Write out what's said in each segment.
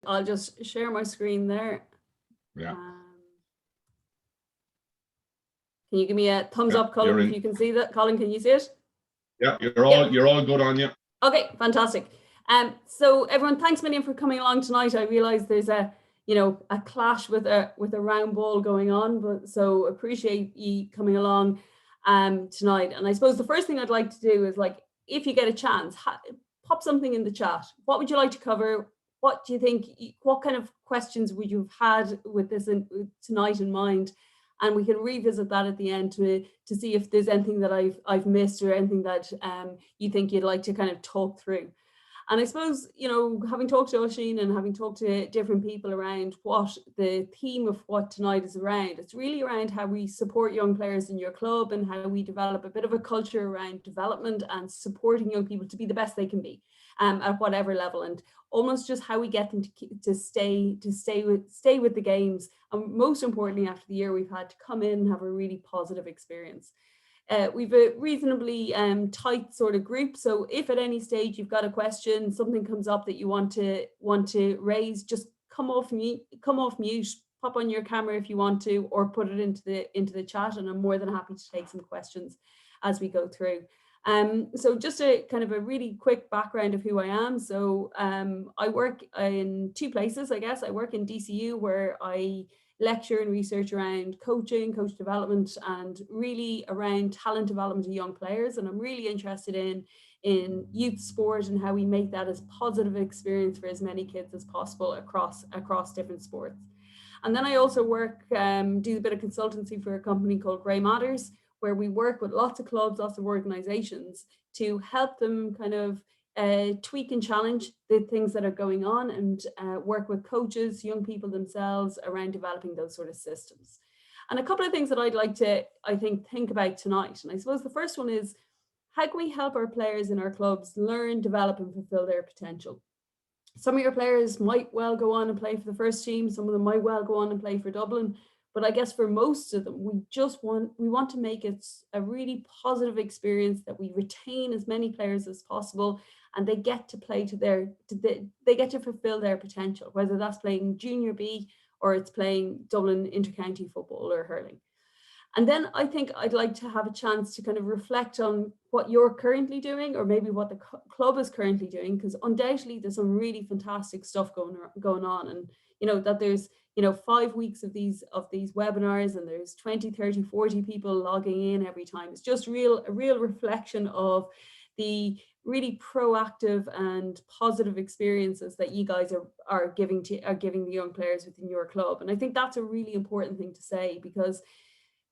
I'll just share my screen there. Yeah. Can you give me a thumbs up, Colin, if you can see that? Colin, can you see it? Yeah, you're all good on you. Okay, fantastic. So everyone, thanks a million for coming along tonight. I realise there's a clash with a round ball going on, but so appreciate you coming along tonight. And I suppose the first thing I'd like to do is, like, if you get a chance, pop something in the chat. What would you like to cover? What do you think? What kind of questions would you have had with this tonight in mind? And we can revisit that at the end to see if there's anything that I've missed or anything that you think you'd like to kind of talk through. And I suppose, having talked to Oisín and having talked to different people around what the theme of what tonight is around, it's really around how we support young players in your club and how we develop a bit of a culture around development and supporting young people to be the best they can be at whatever level, and almost just how we get them to stay with the games. And most importantly, after the year we've had, to come in and have a really positive experience. We've a reasonably tight sort of group, so if at any stage you've got a question, something comes up that you want to raise, just come off mute, pop on your camera if you want to, or put it into the chat, and I'm more than happy to take some questions as we go through. So just a kind of a really quick background of who I am. So I work in two places, I guess. I work in DCU, where I lecture and research around coaching, coach development, and really around talent development of young players. And I'm really interested in youth sport and how we make that as positive experience for as many kids as possible across different sports. And then I also work, do a bit of consultancy for a company called Grey Matters, where we work with lots of clubs, lots of organizations to help them kind of tweak and challenge the things that are going on, and work with coaches, young people themselves, around developing those sort of systems. And a couple of things that I'd like to, I think about tonight. And I suppose the first one is, how can we help our players in our clubs learn, develop, and fulfill their potential? Some of your players might well go on and play for the first team. Some of them might well go on and play for Dublin. But I guess for most of them, we want to make it a really positive experience, that we retain as many players as possible, and they get to play they get to fulfill their potential, whether that's playing Junior B or it's playing Dublin intercounty football or hurling. And then I think I'd like to have a chance to kind of reflect on what you're currently doing, or maybe what the club is currently doing, because undoubtedly there's some really fantastic stuff going on, and that there's 5 weeks of these webinars, and there's 20, 30, 40 people logging in every time. It's just a real reflection of the really proactive and positive experiences that you guys are giving the young players within your club. And I think that's a really important thing to say, because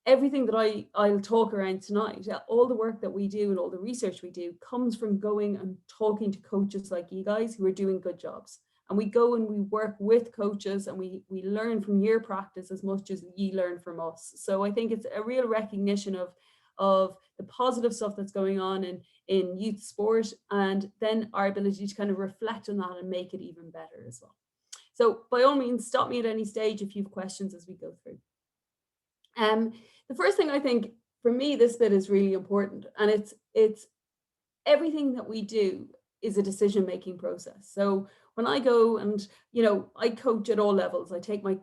everything that I'll talk around tonight, all the work that we do and all the research we do, comes from going and talking to coaches like you guys who are doing good jobs. And we go and we work with coaches, and we learn from your practice as much as you learn from us. So I think it's a real recognition of the positive stuff that's going on in youth sport, and then our ability to kind of reflect on that and make it even better as well. So by all means, stop me at any stage if you have questions as we go through. The first thing, I think, for me, this bit is really important, and it's everything that we do is a decision-making process. So when I go and, I coach at all levels. I take my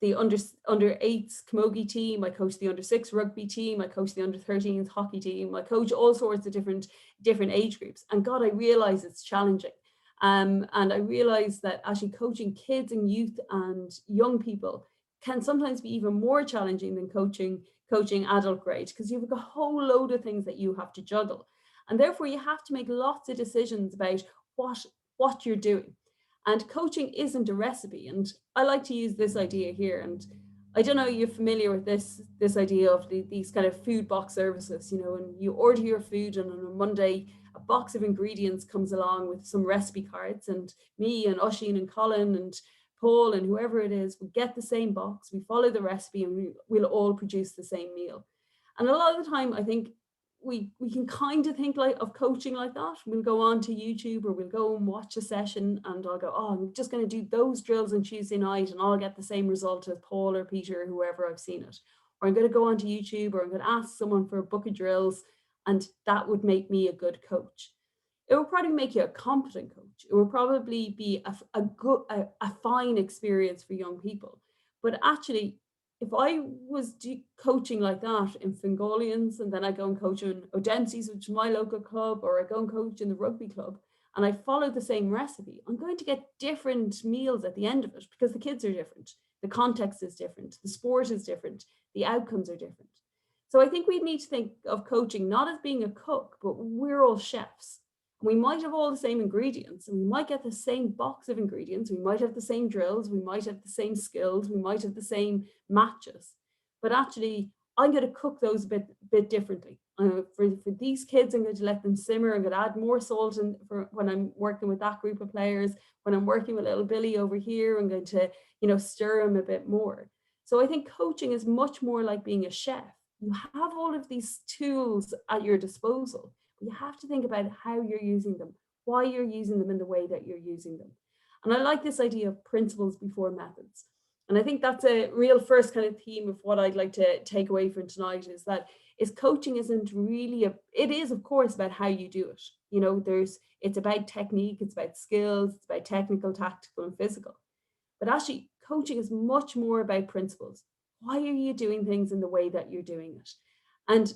the under 8s camogie team, I coach the under 6 rugby team, I coach the under 13s hockey team, I coach all sorts of different age groups. And God, I realize it's challenging. And I realize that actually coaching kids and youth and young people can sometimes be even more challenging than coaching adult grade, because you've got a whole load of things that you have to juggle. And therefore you have to make lots of decisions about what you're doing. And coaching isn't a recipe. And I like to use this idea here. And I don't know, you're familiar with this idea of these kind of food box services, and you order your food, and on a Monday, a box of ingredients comes along with some recipe cards, and me and Oisín and Colin and Paul and whoever it is, we get the same box, we follow the recipe, and we'll all produce the same meal. And a lot of the time, I think we can kind of think of coaching like that. We'll go on to YouTube, or we'll go and watch a session, and I'll go, I'm just going to do those drills on Tuesday night, and I'll get the same result as Paul or Peter or whoever I've seen it. Or I'm going to go on to YouTube, or I'm going to ask someone for a book of drills, and that would make me a good coach. it will probably make you a competent coach. It will probably be a fine experience for young people. But actually, if I was coaching like that in Fingallians, and then I go and coach in Odense's, which is my local club, or I go and coach in the rugby club, and I follow the same recipe, I'm going to get different meals at the end of it because the kids are different. The context is different. The sport is different. The outcomes are different. So I think we need to think of coaching not as being a cook, but we're all chefs. We might have all the same ingredients, and we might get the same box of ingredients. We might have the same drills. We might have the same skills. We might have the same matches. But actually, I'm going to cook those a bit differently. For these kids, I'm going to let them simmer. I'm going to add more salt in for when I'm working with that group of players. When I'm working with little Billy over here, I'm going to, stir him a bit more. So I think coaching is much more like being a chef. You have all of these tools at your disposal. You have to think about how you're using them, why you're using them in the way that you're using them. And I like this idea of principles before methods. And I think that's a real first kind of theme of what I'd like to take away from tonight is coaching isn't really, it is of course about how you do it. It's about technique, it's about skills, it's about technical, tactical, and physical. But actually coaching is much more about principles. Why are you doing things in the way that you're doing it? And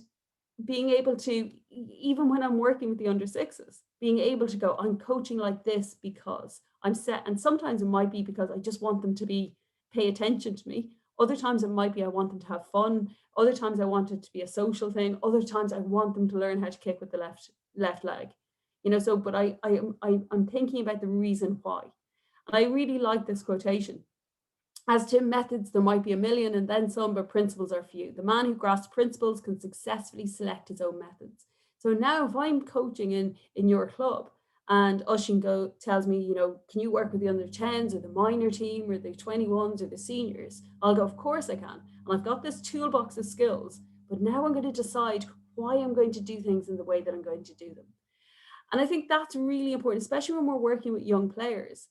being able to, even when I'm working with the under sixes, being able to go, I'm coaching like this because I'm set. And sometimes it might be because I just want them to pay attention to me. Other times it might be I want them to have fun. Other times I want it to be a social thing. Other times I want them to learn how to kick with the left leg. But I'm thinking about the reason why. And I really like this quotation. As to methods, there might be a million and then some, but principles are few. The man who grasps principles can successfully select his own methods. So now if I'm coaching in your club and Ushin tells me, can you work with the under 10s or the minor team or the 21s or the seniors? I'll go, of course I can. And I've got this toolbox of skills, but now I'm going to decide why I'm going to do things in the way that I'm going to do them. And I think that's really important, especially when we're working with young players,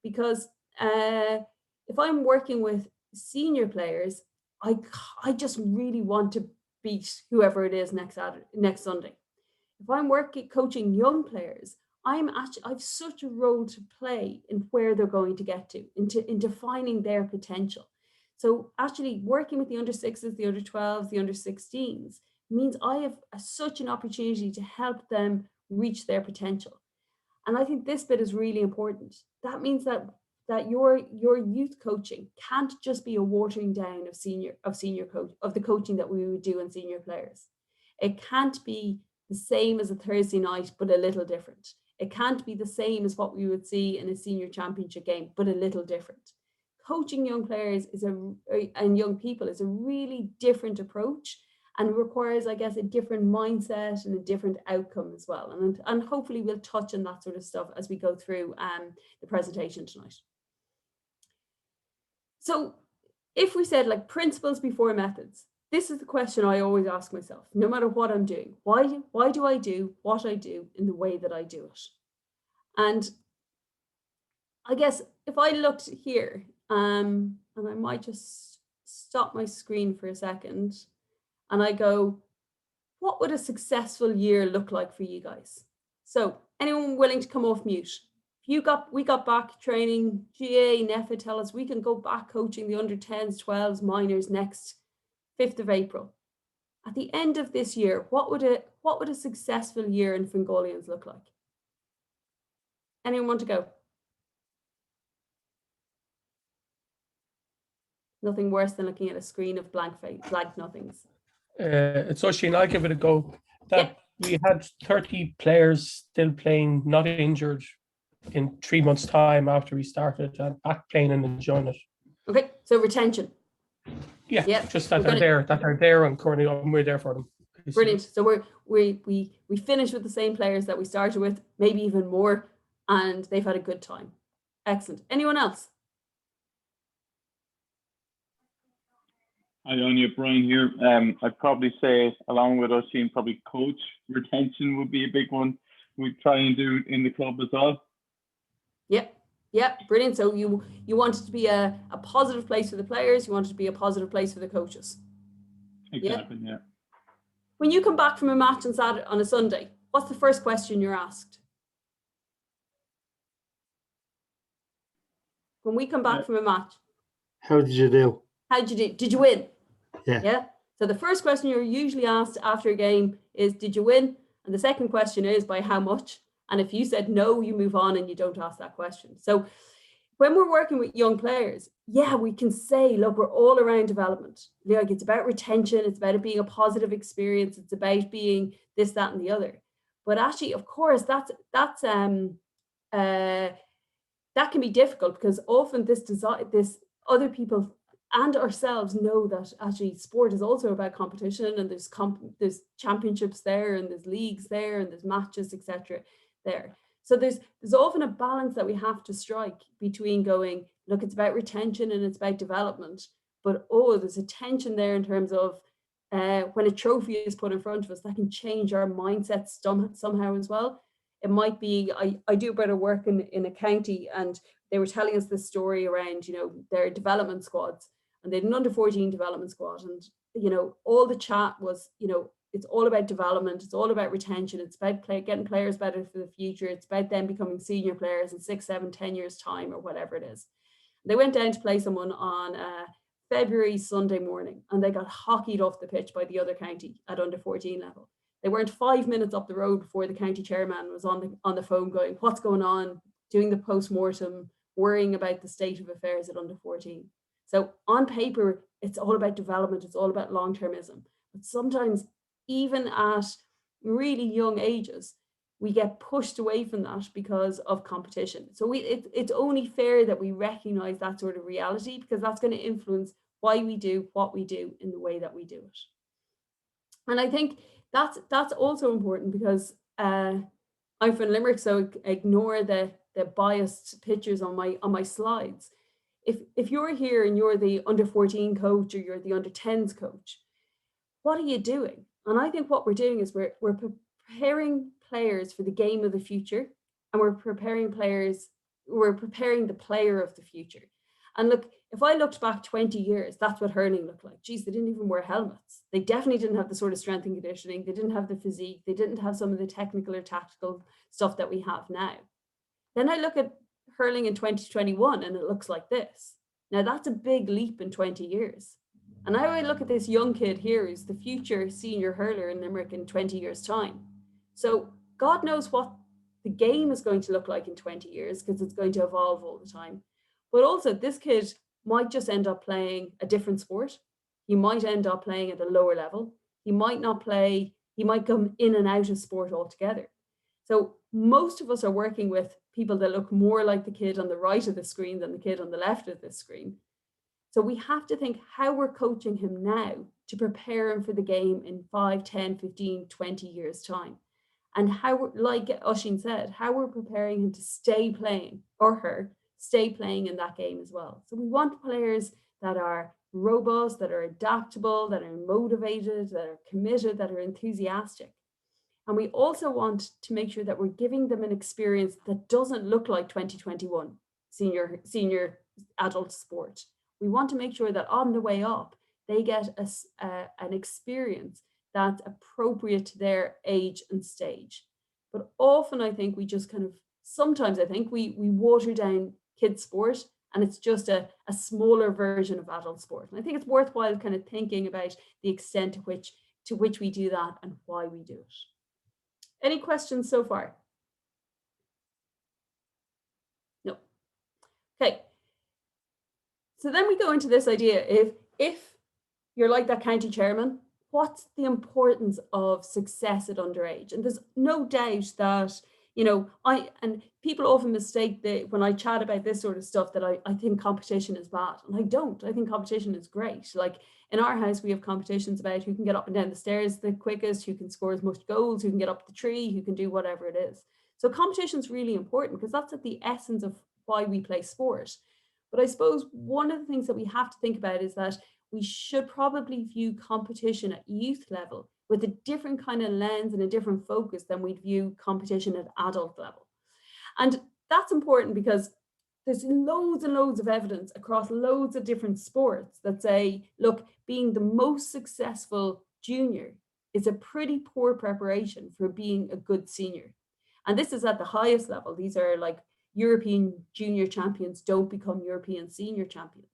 because if I'm working with senior players, I just really want to beat whoever it is next Sunday. If I'm coaching young players, I've such a role to play in where they're going to get to, in defining their potential. So actually working with the under sixes, the under 12s, the under 16s means I have such an opportunity to help them reach their potential. And I think this bit is really important. That means that your youth coaching can't just be a watering down of the coaching that we would do in senior players. It can't be the same as a Thursday night, but a little different. It can't be the same as what we would see in a senior championship game, but a little different. Coaching young players and young people is a really different approach and requires, I guess, a different mindset and a different outcome as well. And hopefully we'll touch on that sort of stuff as we go through the presentation tonight. So if we said like principles before methods, this is the question I always ask myself, no matter what I'm doing. Why do I do what I do in the way that I do it? And I guess if I looked here, and I might just stop my screen for a second, and I go, what would a successful year look like for you guys? So anyone willing to come off mute? We got back training, GAA, NEFA tell us we can go back coaching the under 10s, 12s, minors next 5th of April. At the end of this year, what would a successful year in Fingallians look like? Anyone want to go? Nothing worse than looking at a screen of blank nothings. It's Oisin, I'll give it a go. We had 30 players still playing, not injured, in 3 months' time after we started, and back playing and enjoying it. Okay, so retention. Yeah, just that they're there and currently we're there for them. Brilliant. So we finished with the same players that we started with, maybe even more, and they've had a good time. Excellent. Anyone else? Hi, Áine, Brian here. I'd probably say, along with us, probably coach retention would be a big one. We try and do in the club as well. Yep, brilliant. So you want it to be a positive place for the players. You want it to be a positive place for the coaches. Exactly. Yeah. When you come back from a match on a Sunday, what's the first question you're asked? when we come back from a match, How did you do? how did you do? Did you win? Yeah. Yeah. So the first question you're usually asked after a game is, did you win? And the second question is, by how much? And if you said no, you move on and you don't ask that question. So when we're working with young players, yeah, we can say, look, we're all around development. Like, it's about retention. It's about it being a positive experience. It's about being this, that, and the other. But actually, of course, that can be difficult, because often this other people and ourselves know that actually sport is also about competition, and there's championships there, and there's leagues there, and there's matches, etc. there. So there's often a balance that we have to strike between going, look, it's about retention and it's about development, but there's a tension there in terms of when a trophy is put in front of us, that can change our mindset somehow as well. It might be, I do a bit of work in a county, and they were telling us this story around, their development squads, and they had an under-14 development squad, and, all the chat was, it's all about development. It's all about retention. It's about getting players better for the future. It's about them becoming senior players in 6, 7, 10 years time, or whatever it is. They went down to play someone on February Sunday morning, and they got hockeyed off the pitch by the other county at under 14 level. They weren't 5 minutes up the road before the county chairman was on the phone going, what's going on, doing the post-mortem, worrying about the state of affairs at under 14. So on paper, it's all about development. It's all about long-termism. But sometimes, even at really young ages, we get pushed away from that because of competition. So it's only fair that we recognize that sort of reality, because that's going to influence why we do what we do in the way that we do it. And I think that's also important, because I'm from Limerick, so ignore the biased pictures on my slides. If you're here and you're the under 14 coach, or you're the under 10s coach, what are you doing? And I think what we're doing is we're preparing players for the game of the future, and we're preparing the player of the future. And look, if I looked back 20 years, that's what hurling looked like. Geez, they didn't even wear helmets. They definitely didn't have the sort of strength and conditioning. They didn't have the physique. They didn't have some of the technical or tactical stuff that we have now. Then I look at hurling in 2021, and it looks like this. Now, that's a big leap in 20 years. And now I look at this young kid here who's the future senior hurler in Limerick in 20 years' time. So God knows what the game is going to look like in 20 years, because it's going to evolve all the time. But also, this kid might just end up playing a different sport. He might end up playing at a lower level. He might not play, he might come in and out of sport altogether. So most of us are working with people that look more like the kid on the right of the screen than the kid on the left of the screen. So we have to think how we're coaching him now to prepare him for the game in 5, 10, 15, 20 years' time. And how, like Oisín said, how we're preparing him to stay playing, or her, stay playing in that game as well. So we want players that are robust, that are adaptable, that are motivated, that are committed, that are enthusiastic. And we also want to make sure that we're giving them an experience that doesn't look like 2021 senior adult sport. We want to make sure that on the way up, they get an experience that's appropriate to their age and stage. But often I think we just sometimes I think we water down kids' sport, and it's just a smaller version of adult sport. And I think it's worthwhile kind of thinking about the extent to which we do that and why we do it. Any questions so far? No. Okay. So then we go into this idea, if you're like that county chairman, what's the importance of success at underage? And there's no doubt that, and people often mistake that when I chat about this sort of stuff, that I think competition is bad. And I don't. I think competition is great. Like in our house, we have competitions about who can get up and down the stairs the quickest, who can score as much goals, who can get up the tree, who can do whatever it is. So competition is really important, because that's at the essence of why we play sport. But I suppose one of the things that we have to think about is that we should probably view competition at youth level with a different kind of lens and a different focus than we'd view competition at adult level. And that's important because there's loads and loads of evidence across loads of different sports that say, look, being the most successful junior is a pretty poor preparation for being a good senior. And this is at the highest level. These are like European junior champions don't become European senior champions.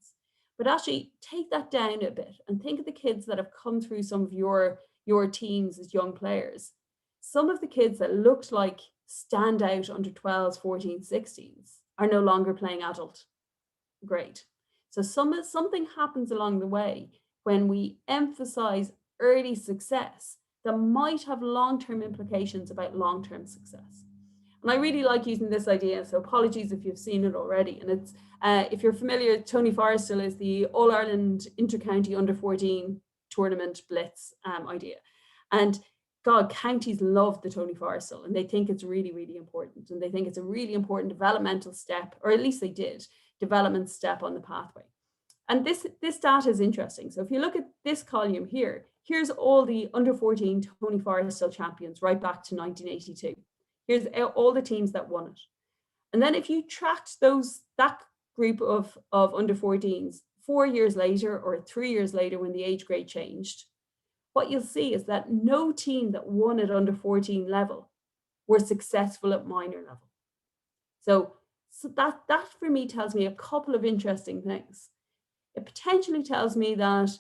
But actually take that down a bit and think of the kids that have come through some of your teams as young players. Some of the kids that looked like standout under 12s, 14s, 16s are no longer playing adult grade. So something happens along the way when we emphasize early success that might have long-term implications about long-term success. And I really like using this idea, so apologies if you've seen it already. And it's, if you're familiar, Tony Forrestal is the All-Ireland Inter-County Under-14 Tournament Blitz idea. And God, counties love the Tony Forrestal, and they think it's really, really important. And they think it's a really important developmental step, or at least they did, development step on the pathway. And this data is interesting. So if you look at this column here, here's all the under-14 Tony Forrestal champions right back to 1982. Here's all the teams that won it. And then if you tracked that group of under-14s 4 years later or 3 years later when the age grade changed, what you'll see is that no team that won at under-14 level were successful at minor level. So that for me tells me a couple of interesting things. It potentially tells me that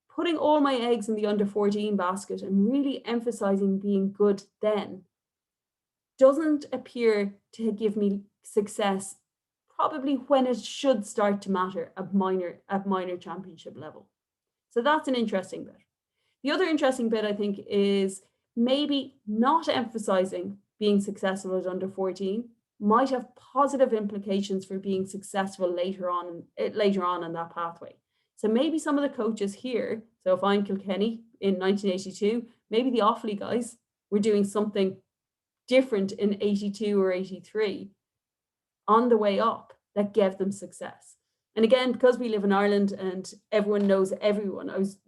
putting all my eggs in the under-14 basket and really emphasizing being good then doesn't appear to give me success probably when it should start to matter at minor championship level. So that's an interesting bit. The other interesting bit, I think, is maybe not emphasizing being successful at under-14 might have positive implications for being successful later on in that pathway. So maybe some of the coaches here, so if I'm Kilkenny in 1982, maybe the Offaly guys were doing something different in 82 or 83 on the way up that gave them success. And again, because we live in Ireland and everyone knows everyone, I was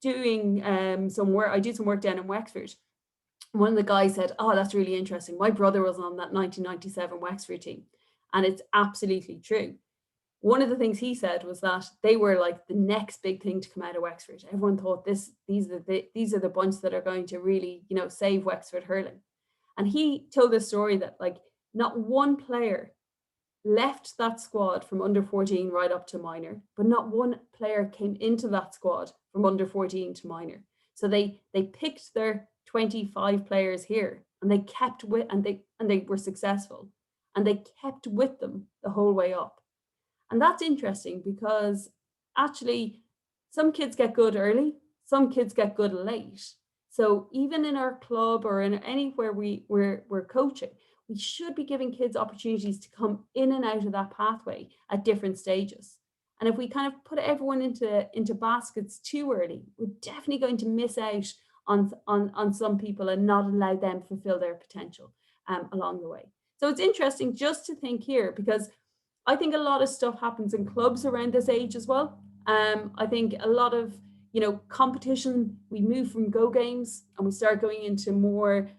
doing some work, I did some work down in Wexford. One of the guys said, oh, that's really interesting. My brother was on that 1997 Wexford team. And it's absolutely true. One of the things he said was that they were like the next big thing to come out of Wexford. Everyone thought these are the bunch that are going to really, save Wexford hurling. And he told this story that like not one player left that squad from under-14 right up to minor, but not one player came into that squad from under-14 to minor. So they picked their 25 players here and they kept with, and they were successful and they kept with them the whole way up. And that's interesting because actually some kids get good early, some kids get good late. So even in our club or in anywhere we're coaching, we should be giving kids opportunities to come in and out of that pathway at different stages. And if we kind of put everyone into baskets too early, we're definitely going to miss out on some people and not allow them to fulfill their potential along the way. So it's interesting just to think here, because I think a lot of stuff happens in clubs around this age as well. I think a lot of competition, we move from go games and we start going into more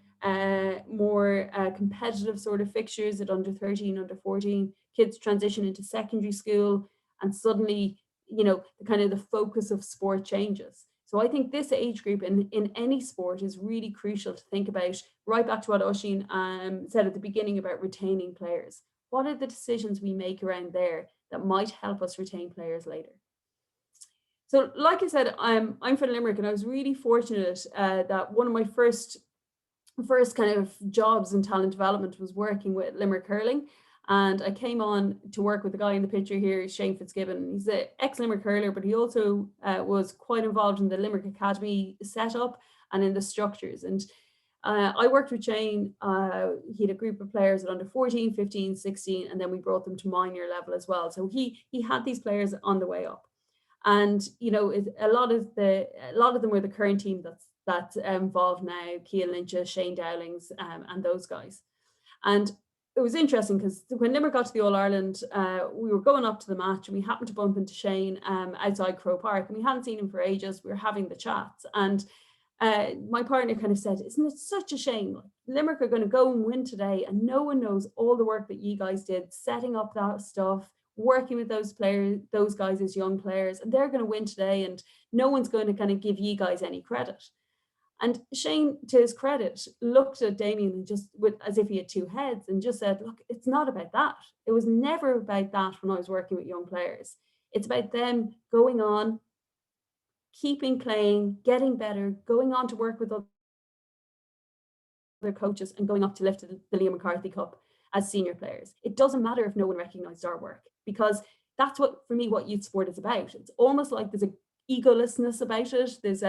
competitive sort of fixtures at under 13, under 14. Kids transition into secondary school and suddenly, the kind of the focus of sport changes. So I think this age group in any sport is really crucial to think about, right back to what Oisín said at the beginning about retaining players. What are the decisions we make around there that might help us retain players later? So like I said, I'm from Limerick, and I was really fortunate that one of my first kind of jobs in talent development was working with Limerick hurling. And I came on to work with the guy in the picture here, Shane Fitzgibbon. He's an ex-Limerick hurler, but he also was quite involved in the Limerick Academy setup and in the structures. And I worked with Shane. He had a group of players at under 14, 15, 16, and then we brought them to minor level as well. So he had these players on the way up. And, a lot of them were the current team that's involved now, Cian Lynch, Shane Dowlings, and those guys. And it was interesting because when Limerick got to the All-Ireland, we were going up to the match and we happened to bump into Shane outside Crow Park, and we hadn't seen him for ages. We were having the chats, and my partner kind of said, isn't it such a shame? Like, Limerick are going to go and win today, and no one knows all the work that you guys did, setting up that stuff, working with those guys as young players, and they're going to win today, and no one's going to kind of give you guys any credit. And Shane, to his credit, looked at Damien and just as if he had two heads and just said, look, it's not about that. It was never about that when I was working with young players. It's about them going on, keeping playing, getting better, going on to work with other coaches and going up to lift the Liam McCarthy Cup as senior players. It doesn't matter if no one recognized our work, because that's what, for me, what youth sport is about. It's almost like there's a egolessness about it. There's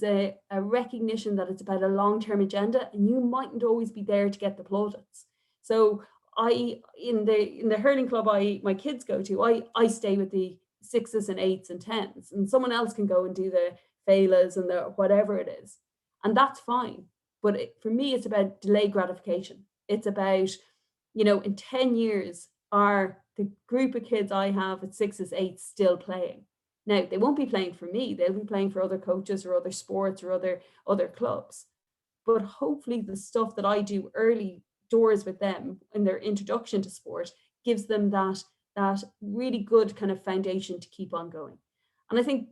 a recognition that it's about a long-term agenda, and you mightn't always be there to get the plaudits. So in the hurling club my kids go to, I stay with the 6s and 8s and 10s, and someone else can go and do the failas and the whatever it is, and that's fine. But for me, it's about delayed gratification. It's about, in 10 years, are the group of kids I have at 6s, 8s still playing? Now, they won't be playing for me. They'll be playing for other coaches or other sports or other clubs. But hopefully the stuff that I do early doors with them in their introduction to sport gives them that really good kind of foundation to keep on going. And I think,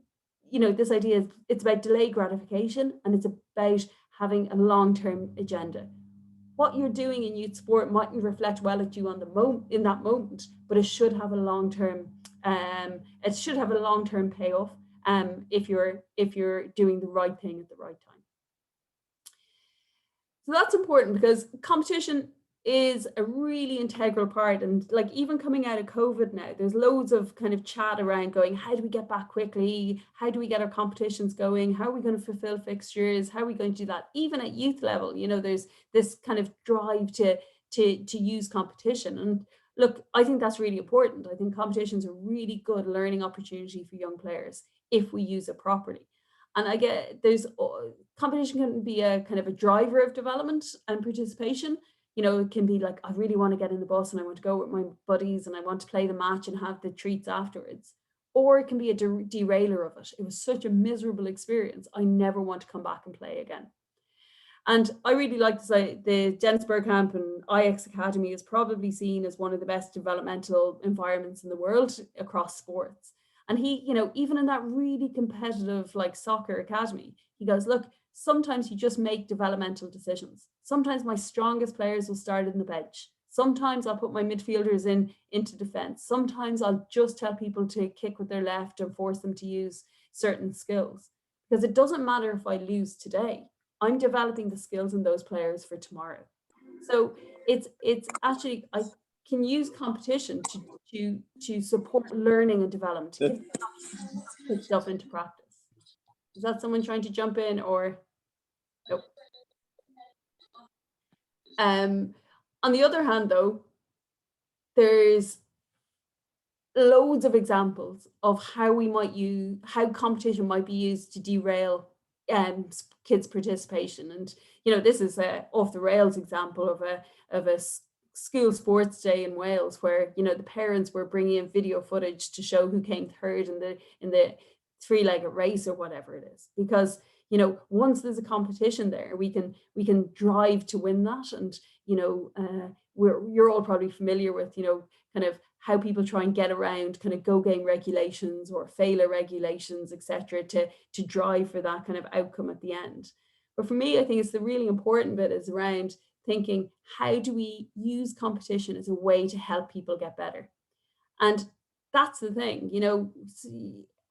this idea is it's about delayed gratification, and it's about having a long-term agenda. What you're doing in youth sport mightn't reflect well at you in that moment, but it should have a long-term payoff if you're doing the right thing at the right time. So that's important, because competition is a really integral part. And like, even coming out of COVID now, there's loads of kind of chat around going, how do we get back quickly? How do we get our competitions going? How are we going to fulfill fixtures? How are we going to do that? Even at youth level, there's this kind of drive to use competition. And look, I think that's really important. I think competition's a really good learning opportunity for young players if we use it properly. And I get competition can be a kind of a driver of development and participation. It can be like, I really want to get in the bus and I want to go with my buddies and I want to play the match and have the treats afterwards. Or it can be a derailer of it. It was such a miserable experience. I never want to come back and play again. And I really like to say the Dennis Bergkamp and IX Academy is probably seen as one of the best developmental environments in the world across sports. And he, even in that really competitive like soccer academy, he goes, look, sometimes you just make developmental decisions. Sometimes my strongest players will start in the bench. Sometimes I'll put my midfielders into defense. Sometimes I'll just tell people to kick with their left and force them to use certain skills. Because it doesn't matter if I lose today. I'm developing the skills in those players for tomorrow. So it's actually, I can use competition to support learning and development, to get put stuff into practice. Is that someone trying to jump in, or nope? On the other hand, though, there's loads of examples of how competition might be used to derail kids' participation. And this is a off the rails example of a school sports day in Wales, where the parents were bringing in video footage to show who came third in the three-legged race or whatever it is, because once there's a competition there, we can drive to win that. And you're all probably familiar with kind of how people try and get around kind of go game regulations or failure regulations, etc., to drive for that kind of outcome at the end. But for me, I think it's the really important bit is around thinking, how do we use competition as a way to help people get better? And that's the thing,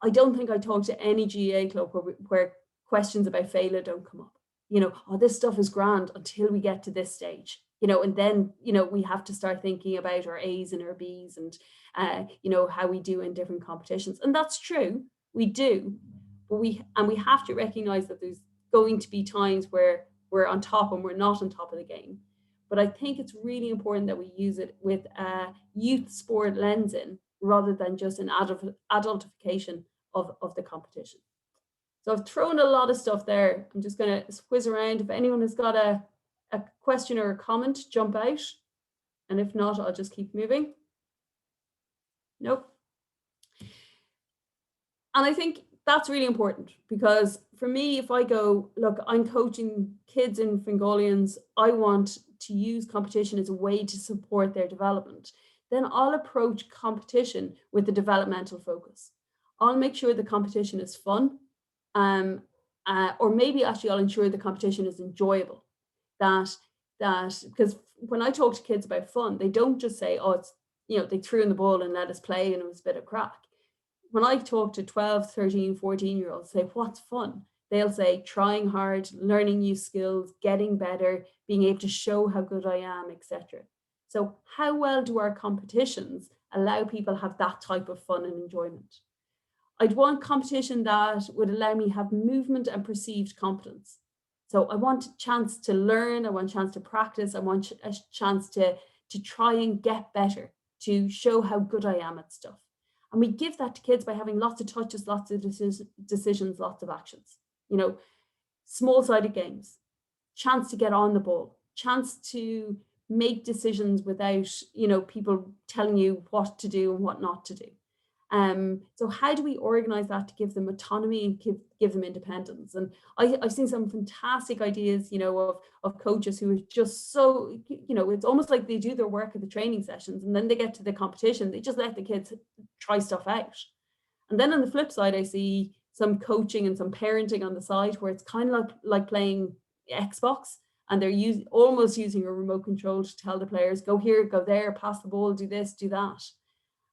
I don't think I talk to any GAA club where questions about failure don't come up. Oh, this stuff is grand until we get to this stage, and then, we have to start thinking about our A's and our B's and, how we do in different competitions. And that's true, we do, but we have to recognize that there's going to be times where we're on top and we're not on top of the game. But I think it's really important that we use it with a youth sport lens in, rather than just an adultification of the competition. So I've thrown a lot of stuff there. I'm just going to whiz around. If anyone has got a question or a comment, jump out. And if not, I'll just keep moving. Nope. And I think that's really important, because for me, if I go, look, I'm coaching kids in Fingallians, I want to use competition as a way to support their development, then I'll approach competition with a developmental focus. I'll make sure the competition is fun. or maybe actually I'll ensure the competition is enjoyable. That because when I talk to kids about fun, they don't just say, oh, it's, they threw in the ball and let us play and it was a bit of crack. When I talk to 12, 13, 14-year-olds, say, what's fun? They'll say trying hard, learning new skills, getting better, being able to show how good I am, etc. So how well do our competitions allow people to have that type of fun and enjoyment? I'd want competition that would allow me to have movement and perceived competence. So I want a chance to learn, I want a chance to practice, I want a chance to try and get better, to show how good I am at stuff. And we give that to kids by having lots of touches, lots of decisions, lots of actions. Small-sided games, chance to get on the ball, chance to make decisions without, people telling you what to do and what not to do. So how do we organize that to give them autonomy and give them independence? And I've seen some fantastic ideas, of coaches who are just so, it's almost like they do their work at the training sessions and then they get to the competition, they just let the kids try stuff out. And then on the flip side, I see some coaching and some parenting on the side where it's kind of like playing Xbox, and they're almost using a remote control to tell the players, go here, go there, pass the ball, do this, do that.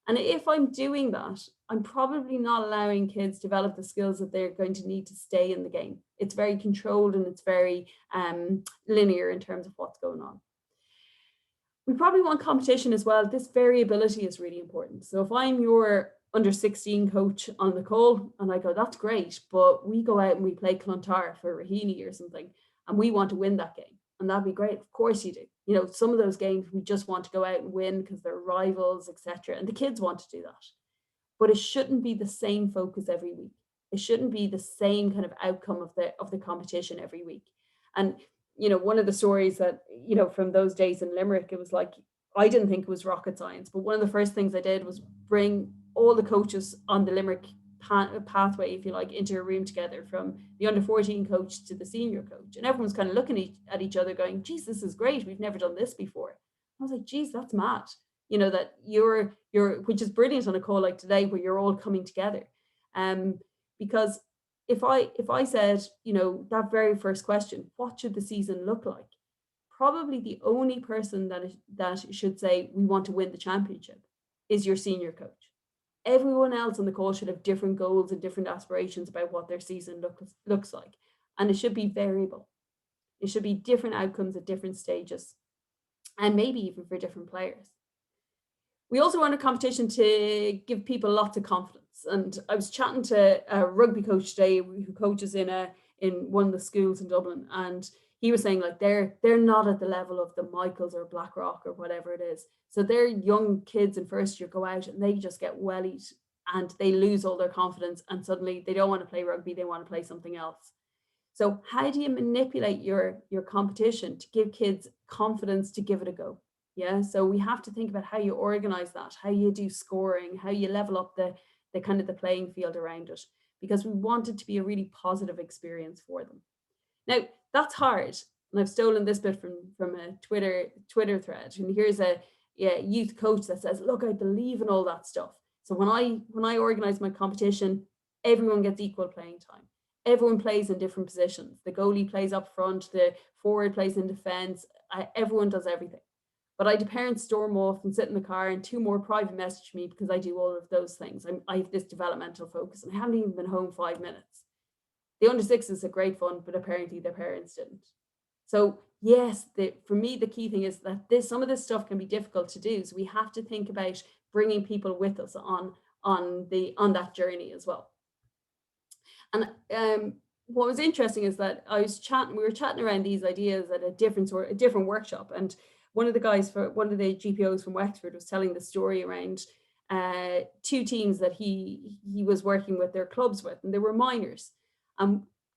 And if I'm doing that, I'm probably not allowing kids develop the skills that they're going to need to stay in the game. It's very controlled and it's very linear in terms of what's going on. We probably want competition as well. This variability is really important. So if I'm your under 16 coach on the call and I go, that's great, but we go out and we play Clontarf for Raheny or something, and we want to win that game. And that'd be great. Of course you do. Some of those games we just want to go out and win because they're rivals, etc. And the kids want to do that. But it shouldn't be the same focus every week. It shouldn't be the same kind of outcome of the competition every week. And, one of the stories that, from those days in Limerick, it was like, I didn't think it was rocket science, but one of the first things I did was bring all the coaches on the Limerick pathway, if you like, into a room together, from the under 14 coach to the senior coach, and everyone's kind of looking at each other going, geez, this is great, we've never done this before. I was like, geez, that's mad, that you're which is brilliant on a call like today where you're all coming together. Because if I said, that very first question, what should the season look like, probably the only person that should say we want to win the championship is your senior coach. Everyone else on the call should have different goals and different aspirations about what their season looks like. And it should be variable. It should be different outcomes at different stages, and maybe even for different players. We also want a competition to give people lots of confidence. And I was chatting to a rugby coach today who coaches in one of the schools in Dublin, and he was saying, like, they're not at the level of the Michaels or Blackrock or whatever it is. So their young kids in first year go out and they just get wellied and they lose all their confidence, and suddenly they don't want to play rugby, they want to play something else. So how do you manipulate your competition to give kids confidence to give it a go? Yeah, so we have to think about how you organize that, how you do scoring, how you level up the kind of the playing field around it, because we want it to be a really positive experience for them. Now, that's hard. And I've stolen this bit from a Twitter thread. And here's a youth coach that says, look, I believe in all that stuff. So when I organize my competition, everyone gets equal playing time. Everyone plays in different positions. The goalie plays up front, the forward plays in defense. Everyone does everything. But I had parents storm off and sit in the car, and 2 more private message me because I do all of those things. I have this developmental focus and I haven't even been home 5 minutes. The under 6s are great fun, but apparently their parents didn't. So yes, for me, the key thing is that some of this stuff can be difficult to do. So we have to think about bringing people with us on that journey as well. And what was interesting is that we were chatting around these ideas at a different workshop, and one of the guys one of the GPOs from Wexford was telling the story around 2 teams that he was working with their clubs with, and they were minors.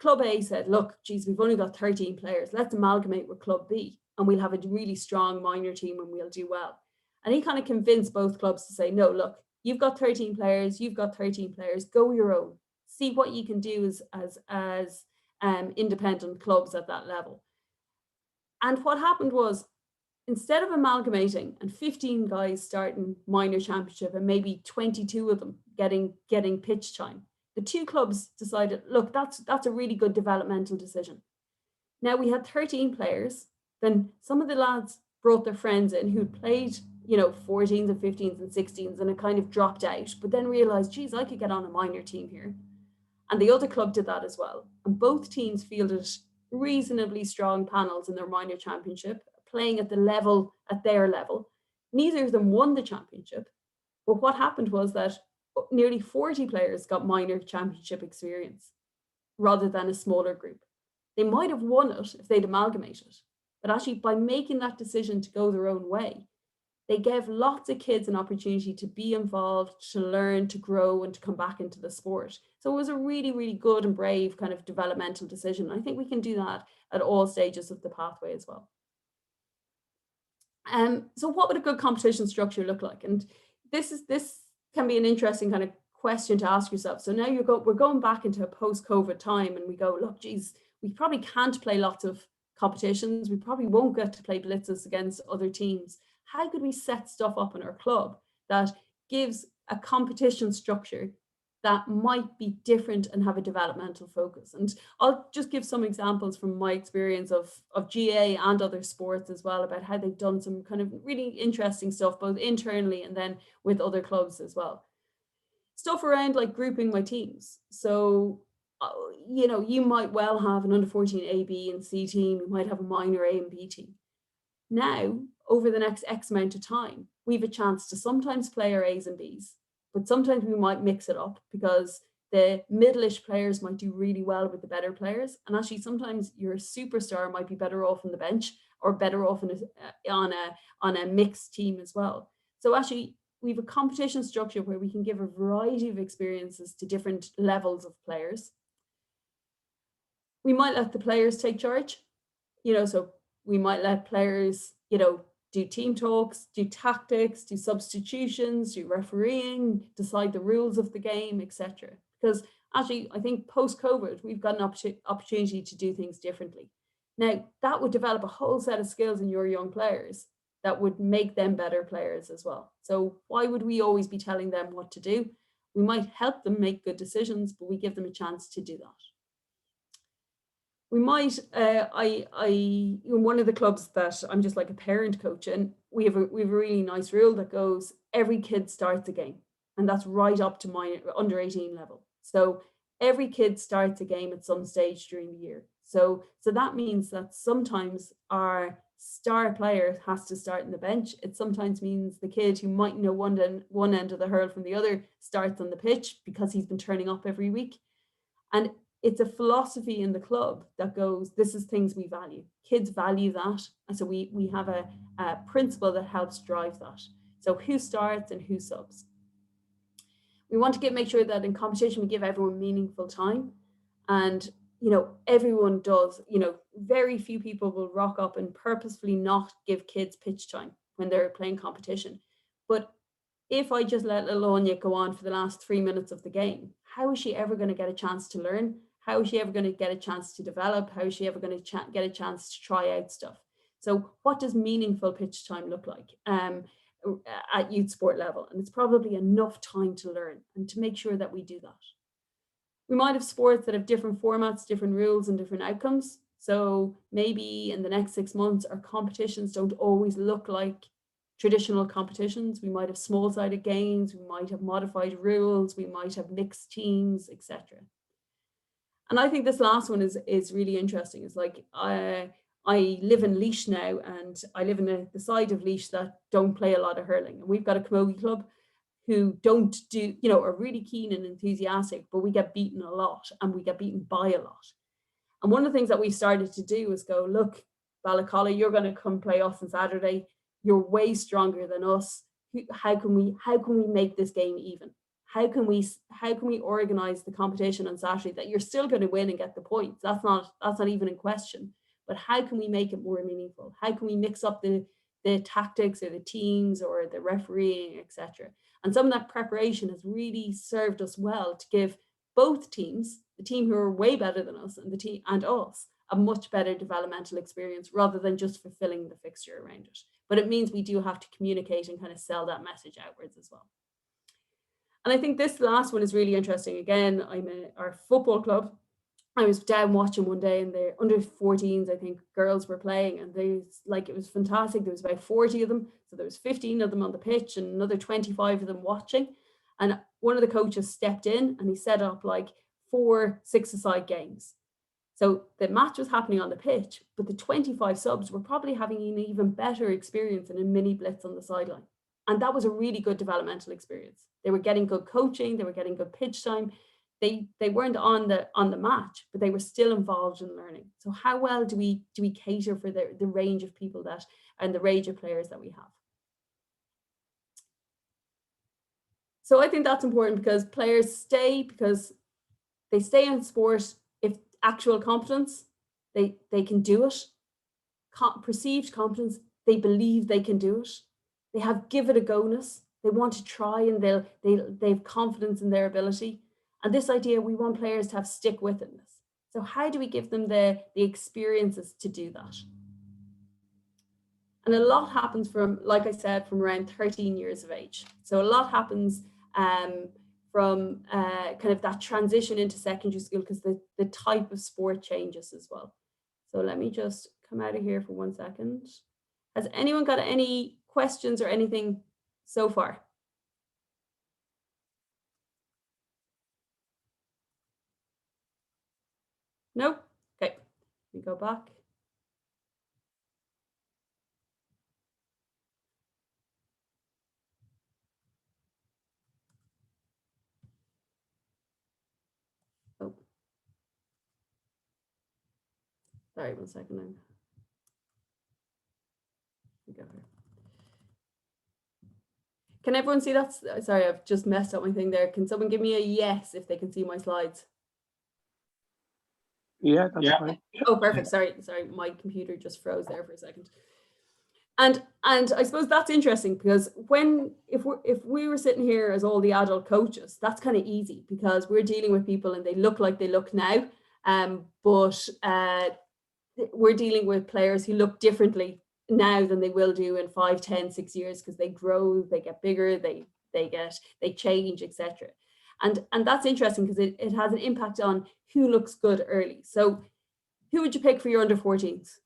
Club A said, look, geez, we've only got 13 players. Let's amalgamate with Club B and we'll have a really strong minor team and we'll do well. And he kind of convinced both clubs to say, no, look, you've got 13 players, go your own. See what you can do as independent clubs at that level. And what happened was, instead of amalgamating and 15 guys starting minor championship and maybe 22 of them getting pitch time, the two clubs decided, look, that's a really good developmental decision. Now we had 13 players. Then some of the lads brought their friends in who played, 14s and 15s and 16s, and it kind of dropped out, but then realized, geez, I could get on a minor team here. And the other club did that as well. And both teams fielded reasonably strong panels in their minor championship, playing at their level. Neither of them won the championship. But what happened was that nearly 40 players got minor championship experience rather than a smaller group. They might have won it if they'd amalgamated, but actually by making that decision to go their own way, they gave lots of kids an opportunity to be involved, to learn, to grow, and to come back into the sport. So it was a really, really good and brave kind of developmental decision. I think we can do that at all stages of the pathway as well. So what would a good competition structure look like? And this can be an interesting kind of question to ask yourself. So now we're going back into a post-COVID time, and we go, look, geez, we probably can't play lots of competitions. We probably won't get to play blitzes against other teams. How could we set stuff up in our club that gives a competition structure that might be different and have a developmental focus? And I'll just give some examples from my experience of GAA and other sports as well, about how they've done some kind of really interesting stuff, both internally and then with other clubs as well. Stuff around like grouping my teams. So, you might well have an under 14 A, B and C team. You might have a minor A and B team. Now, over the next X amount of time, we have a chance to sometimes play our A's and B's, but sometimes we might mix it up because the middle-ish players might do really well with the better players. And actually, sometimes your superstar might be better off on the bench or better off on a mixed team as well. So actually, we have a competition structure where we can give a variety of experiences to different levels of players. We might let the players take charge, so we might let players, do team talks, do tactics, do substitutions, do refereeing, decide the rules of the game, etc. Because actually, I think post-COVID, we've got an opportunity to do things differently. Now, that would develop a whole set of skills in your young players that would make them better players as well. So why would we always be telling them what to do? We might help them make good decisions, but we give them a chance to do that. We might, in one of the clubs that I'm just like a parent coach, and we have a really nice rule that goes, every kid starts a game, and that's right up to my under 18 level. So every kid starts a game at some stage during the year. So that means that sometimes our star player has to start in the bench. It sometimes means the kid who might know one end of the hurl from the other starts on the pitch because he's been turning up every week. And it's a philosophy in the club that goes, this is things we value. Kids value that. And so we have a principle that helps drive that. So who starts and who subs. We want to make sure that in competition, we give everyone meaningful time. And, everyone does, very few people will rock up and purposefully not give kids pitch time when they're playing competition. But if I just let little Áine go on for the last 3 minutes of the game, how is she ever going to get a chance to learn? How is she ever going to get a chance to develop? How is she ever going to get a chance to try out stuff? So what does meaningful pitch time look like at youth sport level? And it's probably enough time to learn and to make sure that we do that. We might have sports that have different formats, different rules and different outcomes. So maybe in the next 6 months, our competitions don't always look like traditional competitions. We might have small-sided games, we might have modified rules, we might have mixed teams, etc. And I think this last one is really interesting. It's like I live in Laois now, and I live in the side of Laois that don't play a lot of hurling. And we've got a camogie club who don't do, are really keen and enthusiastic, but we get beaten a lot and we get beaten by a lot. And one of the things that we started to do is go, look, Balacolla, you're going to come play us on Saturday. You're way stronger than us. How can we make this game even? How can we organize the competition on Saturday that you're still going to win and get the points? That's not even in question. But how can we make it more meaningful? How can we mix up the tactics or the teams or the refereeing, etc.? And some of that preparation has really served us well to give both teams, the team who are way better than us and the team and us, a much better developmental experience rather than just fulfilling the fixture around it. But it means we do have to communicate and kind of sell that message outwards as well. And I think this last one is really interesting. Again, I'm in our football club. I was down watching one day, and the under 14s, I think, girls were playing, and it was fantastic. There was about 40 of them. So there was 15 of them on the pitch and another 25 of them watching. And one of the coaches stepped in and he set up like 4 6-a-side games. So the match was happening on the pitch, but the 25 subs were probably having an even better experience in a mini blitz on the sideline. And that was a really good developmental experience. They were getting good coaching, they were getting good pitch time. They weren't on the match, but they were still involved in learning. So how well do we cater for the range of people that and the range of players that we have? So I think that's important because players stay because they stay in sport. If actual competence, they can do it. Perceived competence, they believe they can do it. They have give it a go-ness. They want to try, and they have confidence in their ability. And this idea, we want players to have stick-with-itness. So how do we give them the experiences to do that? And a lot happens from, like I said, from around 13 years of age. So a lot happens from kind of that transition into secondary school because the type of sport changes as well. So let me just come out of here for 1 second. Has anyone got any questions or anything so far? No? Okay, let me go back. Oh. Sorry, 1 second. Let me go here. Can everyone see that? Sorry, I've just messed up my thing there. Can someone give me a yes if they can see my slides? Yeah, that's fine. Oh, perfect. Sorry, my computer just froze there for a second. And I suppose that's interesting because if we were sitting here as all the adult coaches, that's kind of easy because we're dealing with people and they look like they look now, but we're dealing with players who look differently now than they will do in 5, 10, 6 years because they grow, they get bigger, they change, etc. And that's interesting because it has an impact on who looks good early. So who would you pick for your under 14s?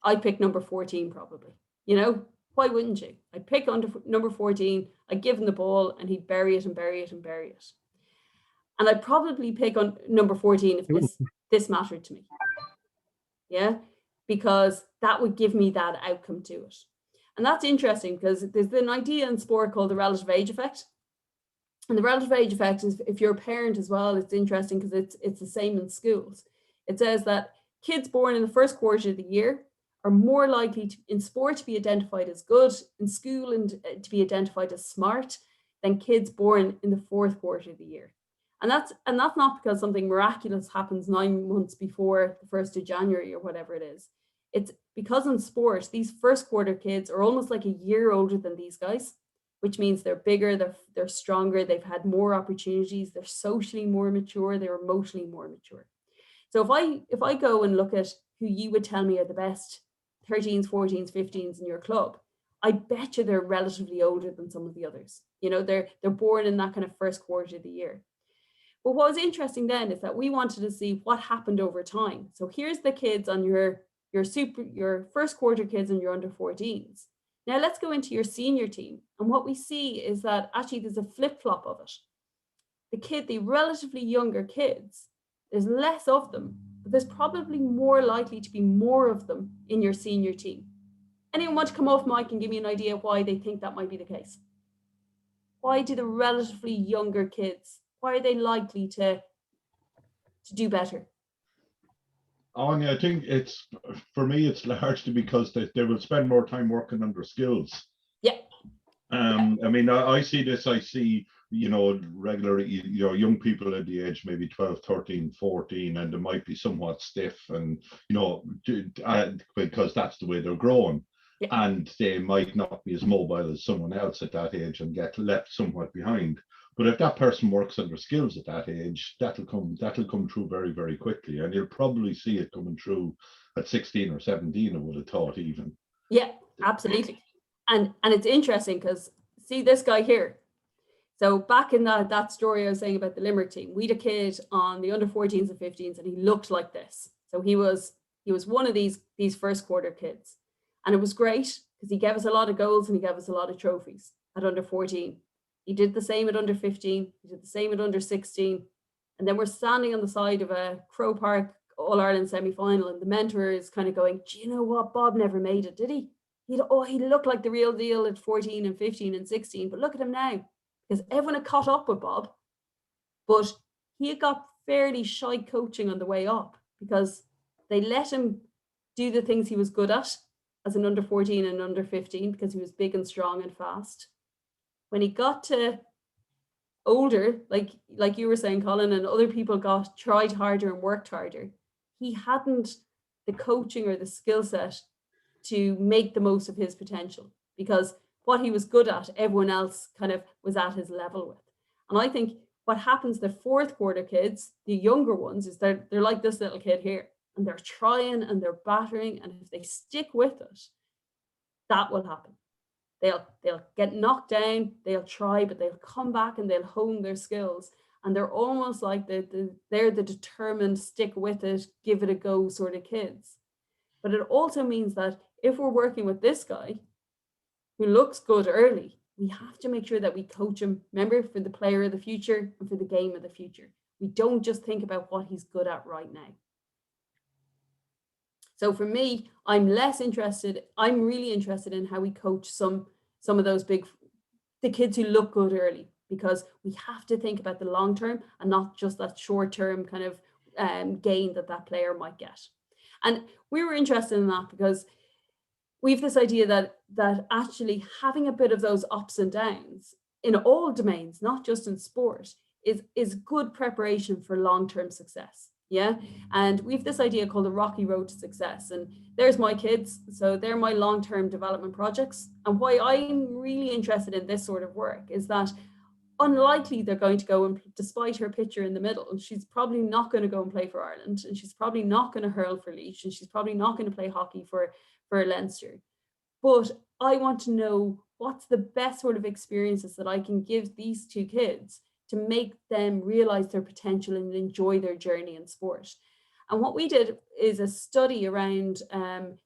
I'd pick number 14 probably. You know, why wouldn't you? I'd pick number 14, I'd give him the ball and he'd bury it and bury it and bury it. And I'd probably pick on number 14 if this mattered to me. Yeah, because that would give me that outcome to it. And that's interesting because there's an idea in sport called the relative age effect. And the relative age effect is, if you're a parent as well, it's interesting because it's the same in schools. It says that kids born in the first quarter of the year are more likely in sport to be identified as good, in school and to be identified as smart, than kids born in the fourth quarter of the year. And that's not because something miraculous happens 9 months before the 1st of January or whatever it is. It's because in sport, these first quarter kids are almost like a year older than these guys, which means they're bigger, they're stronger, they've had more opportunities, they're socially more mature, they're emotionally more mature. So if I go and look at who you would tell me are the best 13s, 14s, 15s in your club, I bet you they're relatively older than some of the others. You know, they're born in that kind of first quarter of the year. But what was interesting then is that we wanted to see what happened over time. So here's the kids on your first quarter kids and your under 14s. Now let's go into your senior team. And what we see is that actually there's a flip-flop of it. The relatively younger kids, there's less of them, but there's probably more likely to be more of them in your senior team. Anyone want to come off mic and give me an idea why they think that might be the case? Why do the relatively younger kids, why are they likely to do better? Áine, I think for me, it's largely because they will spend more time working on their skills. Yeah. I mean, I see this, regularly, young people at the age maybe 12, 13, 14, and they might be somewhat stiff and, because that's the way they're growing. Yeah. And they might not be as mobile as someone else at that age and get left somewhat behind. But if that person works on their skills at that age, that'll come through very, very quickly. And you'll probably see it coming through at 16 or 17, I would have thought even. Yeah, absolutely. And it's interesting because see this guy here, So back in that story I was saying about the Limerick team, we had a kid on the under 14s and 15s, and he looked like this. So he was one of these first quarter kids, and it was great because he gave us a lot of goals and he gave us a lot of trophies at under 14. He did the same at under 15. He did the same at under 16. And then we're standing on the side of a Crow Park All-Ireland semi-final, and the mentor is kind of going, do you know what? Bob never made it, did he? He looked like the real deal at 14 and 15 and 16, but look at him now. Because everyone had caught up with Bob, but he had got fairly shy coaching on the way up because they let him do the things he was good at as an under 14 and under 15 because he was big and strong and fast. When he got to older, like you were saying, Colin, and other people tried harder and worked harder, he hadn't the coaching or the skill set to make the most of his potential, because what he was good at, everyone else kind of was at his level with. And I think what happens to fourth quarter kids, the younger ones, is they're like this little kid here, and they're trying and they're battering, and if they stick with it, that will happen. They'll get knocked down, they'll try, but they'll come back and they'll hone their skills. And they're almost like they're the determined, stick with it, give it a go sort of kids. But it also means that if we're working with this guy who looks good early, we have to make sure that we coach him, remember, for the player of the future and for the game of the future. We don't just think about what he's good at right now. So for me, I'm really interested in how we coach some of those the kids who look good early, because we have to think about the long term and not just that short term kind of gain that player might get. And we were interested in that because we have this idea that actually having a bit of those ups and downs in all domains, not just in sport, is good preparation for long-term success. Yeah. And we have this idea called the rocky road to success. And there's my kids. So they're my long-term development projects. And why I'm really interested in this sort of work is that unlikely they're going to go, and despite her picture in the middle, she's probably not going to go and play for Ireland, and she's probably not going to hurl for Laois, and she's probably not going to play hockey for Leinster. But I want to know what's the best sort of experiences that I can give these two kids to make them realize their potential and enjoy their journey in sport. And what we did is a study around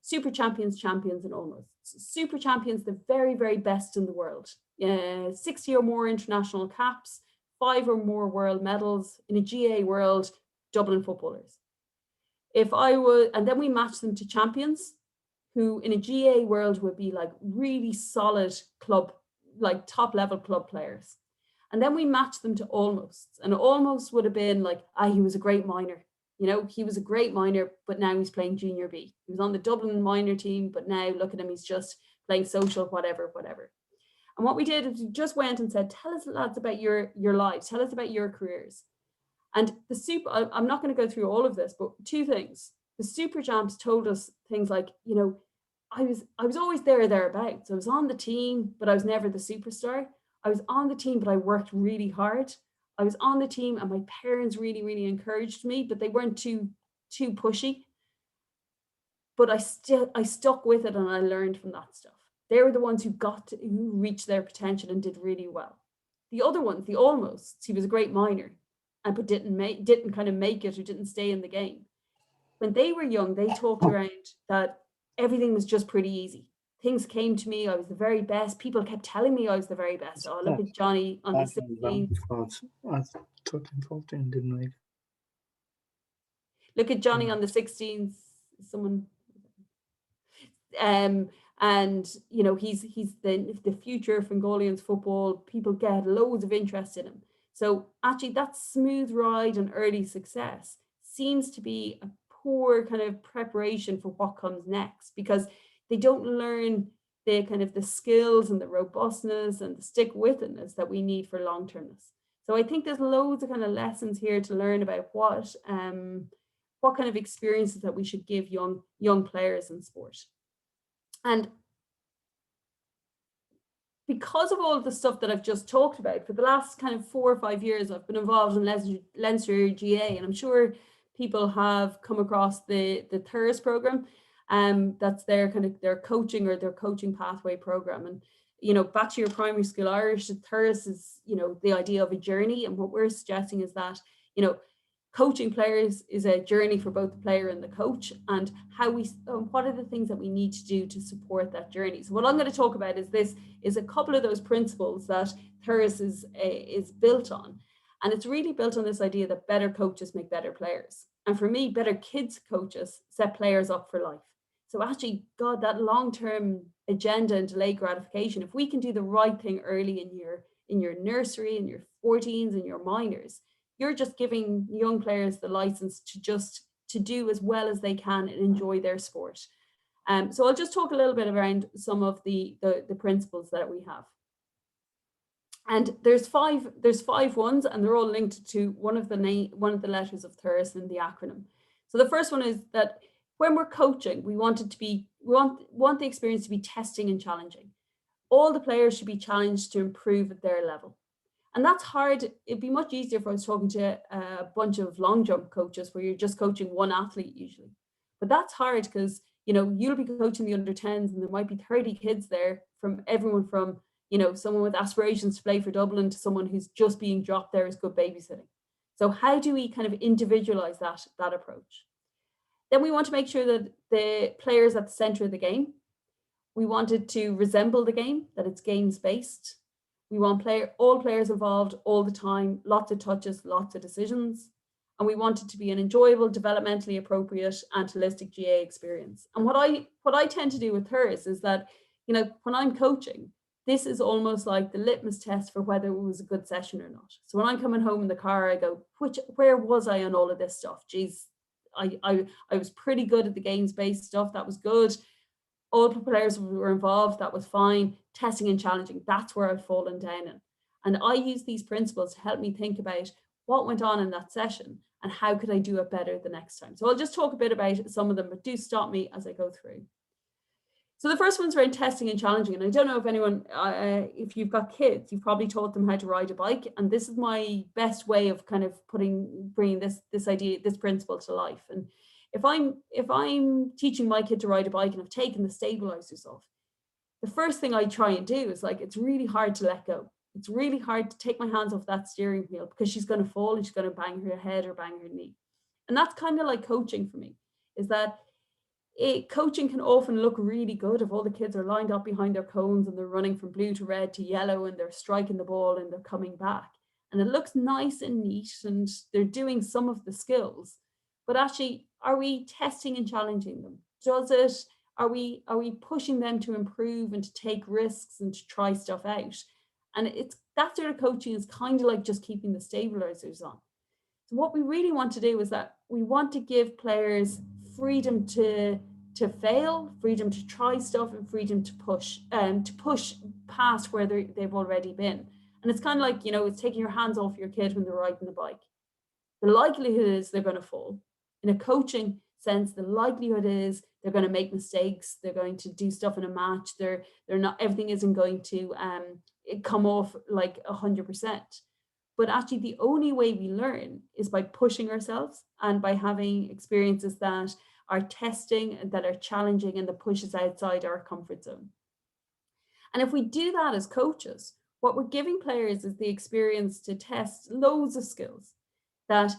super champions, champions, and almost. Super champions, the very, very best in the world. 60 or more international caps, 5 or more world medals, in a GAA world, Dublin footballers. And then we match them to champions, who in a GAA world would be like really solid club, like top level club players. And then we match them to almosts, and almost would have been like, he was a great minor. He was a great minor, but now he's playing junior B. He was on the Dublin minor team, but now look at him, he's just playing social, whatever. And what we did is we just went and said, tell us, lads, about your lives, tell us about your careers. And I'm not going to go through all of this, but 2 things. The Super Champs told us things like, I was always thereabouts. I was on the team, but I was never the superstar. I was on the team, but I worked really hard. I was on the team and my parents really, really encouraged me, but they weren't too pushy. But I stuck with it, and I learned from that stuff. They were the ones who reached their potential and did really well. The other ones, the almosts, he was a great minor, but didn't kind of make it, or didn't stay in the game. When they were young, they talked around that everything was just pretty easy. Things came to me. I was the very best. People kept telling me I was the very best. Oh, look at Johnny on the 16. I 13, 14 didn't make it. Look at Johnny on the 16s. Someone, and he's the future of Fingallians football. People get loads of interest in him. So actually, that smooth ride and early success seems to be a poor kind of preparation for what comes next, because they don't learn the kind of the skills and the robustness and the stick-with-itness that we need for long-termness. So I think there's loads of kind of lessons here to learn about what kind of experiences that we should give young players in sport. And because of all of the stuff that I've just talked about, for the last kind of 4 or 5 years, I've been involved in Leinster GAA, and I'm sure people have come across the Turas program. That's their coaching pathway program. And you know, back to your primary school Irish, Turas is, you know, the idea of a journey. And what we're suggesting is that, you know, coaching players is a journey for both the player and the coach, and how what are the things that we need to do to support that journey. So what I'm going to talk about is a couple of those principles that Turas is built on. And it's really built on this idea that better coaches make better players. And for me, better kids coaches set players up for life. So actually, God, that long-term agenda and delayed gratification, if we can do the right thing early in your nursery, in your 14s, and your minors, you're just giving young players the license to do as well as they can and enjoy their sport. So I'll just talk a little bit around some of the principles that we have. And there's five ones, and they're all linked to one of the letters of Turas in the acronym. So the first one is that when we're coaching, we want the experience to be testing and challenging. All the players should be challenged to improve at their level. And that's hard. It'd be much easier if I was talking to a bunch of long jump coaches where you're just coaching one athlete usually. But that's hard because, you know, you'll be coaching the under 10s and there might be 30 kids there, from everyone from, you know, someone with aspirations to play for Dublin to someone who's just being dropped there as good babysitting. So how do we kind of individualize that approach? Then we want to make sure that the players at the center of the game. We want it to resemble the game, that it's games-based. We want all players involved all the time, lots of touches, lots of decisions. And we want it to be an enjoyable, developmentally appropriate and holistic GAA experience. And what I tend to do with Turas is that, you know, when I'm coaching, this is almost like the litmus test for whether it was a good session or not. So when I'm coming home in the car, I go, where was I on all of this stuff? Geez, I was pretty good at the games-based stuff. That was good. All the players were involved. That was fine. Testing and challenging, that's where I've fallen down in. And I use these principles to help me think about what went on in that session and how could I do it better the next time. So I'll just talk a bit about some of them, but do stop me as I go through. So the first one's around testing and challenging. And I don't know if anyone, if you've got kids, you've probably taught them how to ride a bike. And this is my best way of kind of bringing this idea, this principle to life. And if I'm teaching my kid to ride a bike and I've taken the stabilizers off, the first thing I try and do is, like, it's really hard to let go. It's really hard to take my hands off that steering wheel because she's going to fall and she's going to bang her head or bang her knee. And that's kind of like coaching for me, is that coaching can often look really good if all the kids are lined up behind their cones and they're running from blue to red to yellow and they're striking the ball and they're coming back. And it looks nice and neat and they're doing some of the skills. But actually, are we testing and challenging them? Are we pushing them to improve and to take risks and to try stuff out? And that sort of coaching is kind of like just keeping the stabilizers on. So what we really want to do is that we want to give players freedom to fail, freedom to try stuff, and freedom to push past where they've already been. And it's kind of like, you know, it's taking your hands off your kid when they're riding the bike. The likelihood is they're going to fall. In a coaching sense, the likelihood is they're going to make mistakes. They're going to do stuff in a match. They're not, everything isn't going to come off like 100%. But actually, the only way we learn is by pushing ourselves and by having experiences that are testing, that are challenging, and that pushes outside our comfort zone. And if we do that as coaches, what we're giving players is the experience to test loads of skills, that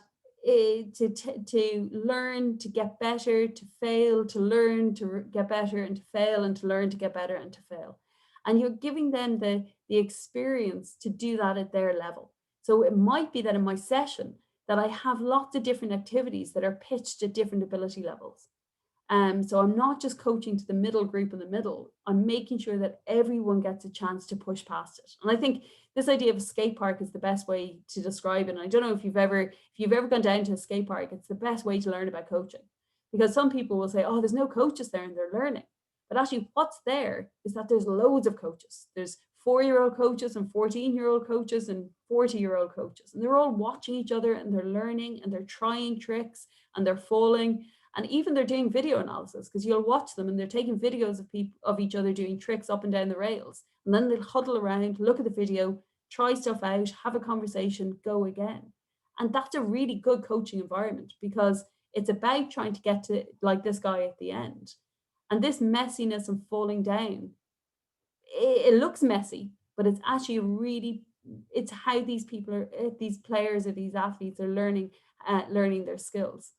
to learn, to get better, to fail, to learn, to get better, and to fail, and to learn, to get better, and to fail. And you're giving them the experience to do that at their level. So it might be that in my session that I have lots of different activities that are pitched at different ability levels. So I'm not just coaching to the middle group in the middle. I'm making sure that everyone gets a chance to push past it. And I think this idea of a skate park is the best way to describe it. And I don't know if you've ever gone down to a skate park, it's the best way to learn about coaching. Because some people will say, oh, there's no coaches there and they're learning. But actually what's there is that there's loads of coaches. There's 4-year-old coaches and 14-year-old coaches and 40-year-old coaches. And they're all watching each other and they're learning and they're trying tricks and they're falling. And even they're doing video analysis, because you'll watch them and they're taking videos of each other doing tricks up and down the rails. And then they'll huddle around, look at the video, try stuff out, have a conversation, go again. And that's a really good coaching environment, because it's about trying to get to like this guy at the end. And this messiness and falling down, it looks messy, but it's actually really, it's how these people are, these players or these athletes are learning their skills.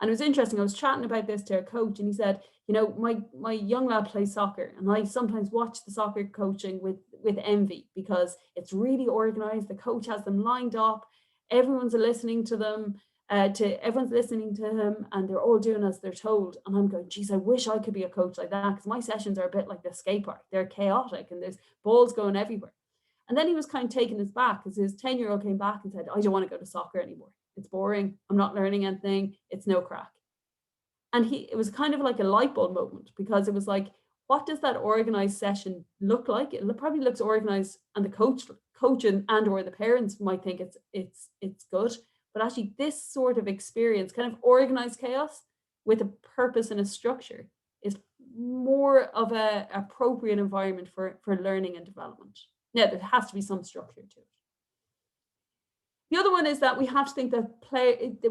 And it was interesting, I was chatting about this to a coach, and he said, you know, my young lad plays soccer, and I sometimes watch the soccer coaching with envy, because it's really organized. The coach has them lined up, everyone's listening to them, everyone's listening to him, and they're all doing as they're told. And I'm going, geez, I wish I could be a coach like that, because my sessions are a bit like the skate park. They're chaotic and there's balls going everywhere. And then he was kind of taken his back, because his 10-year-old came back and said, I don't want to go to soccer anymore. It's boring. I'm not learning anything. It's no crack. And it was kind of like a light bulb moment, because it was like, what does that organized session look like? It probably looks organized, and the coach and or the parents might think it's good. But actually, this sort of experience, kind of organized chaos with a purpose and a structure, is more of a appropriate environment for learning and development. Now, there has to be some structure to it. The other one is that we have to think that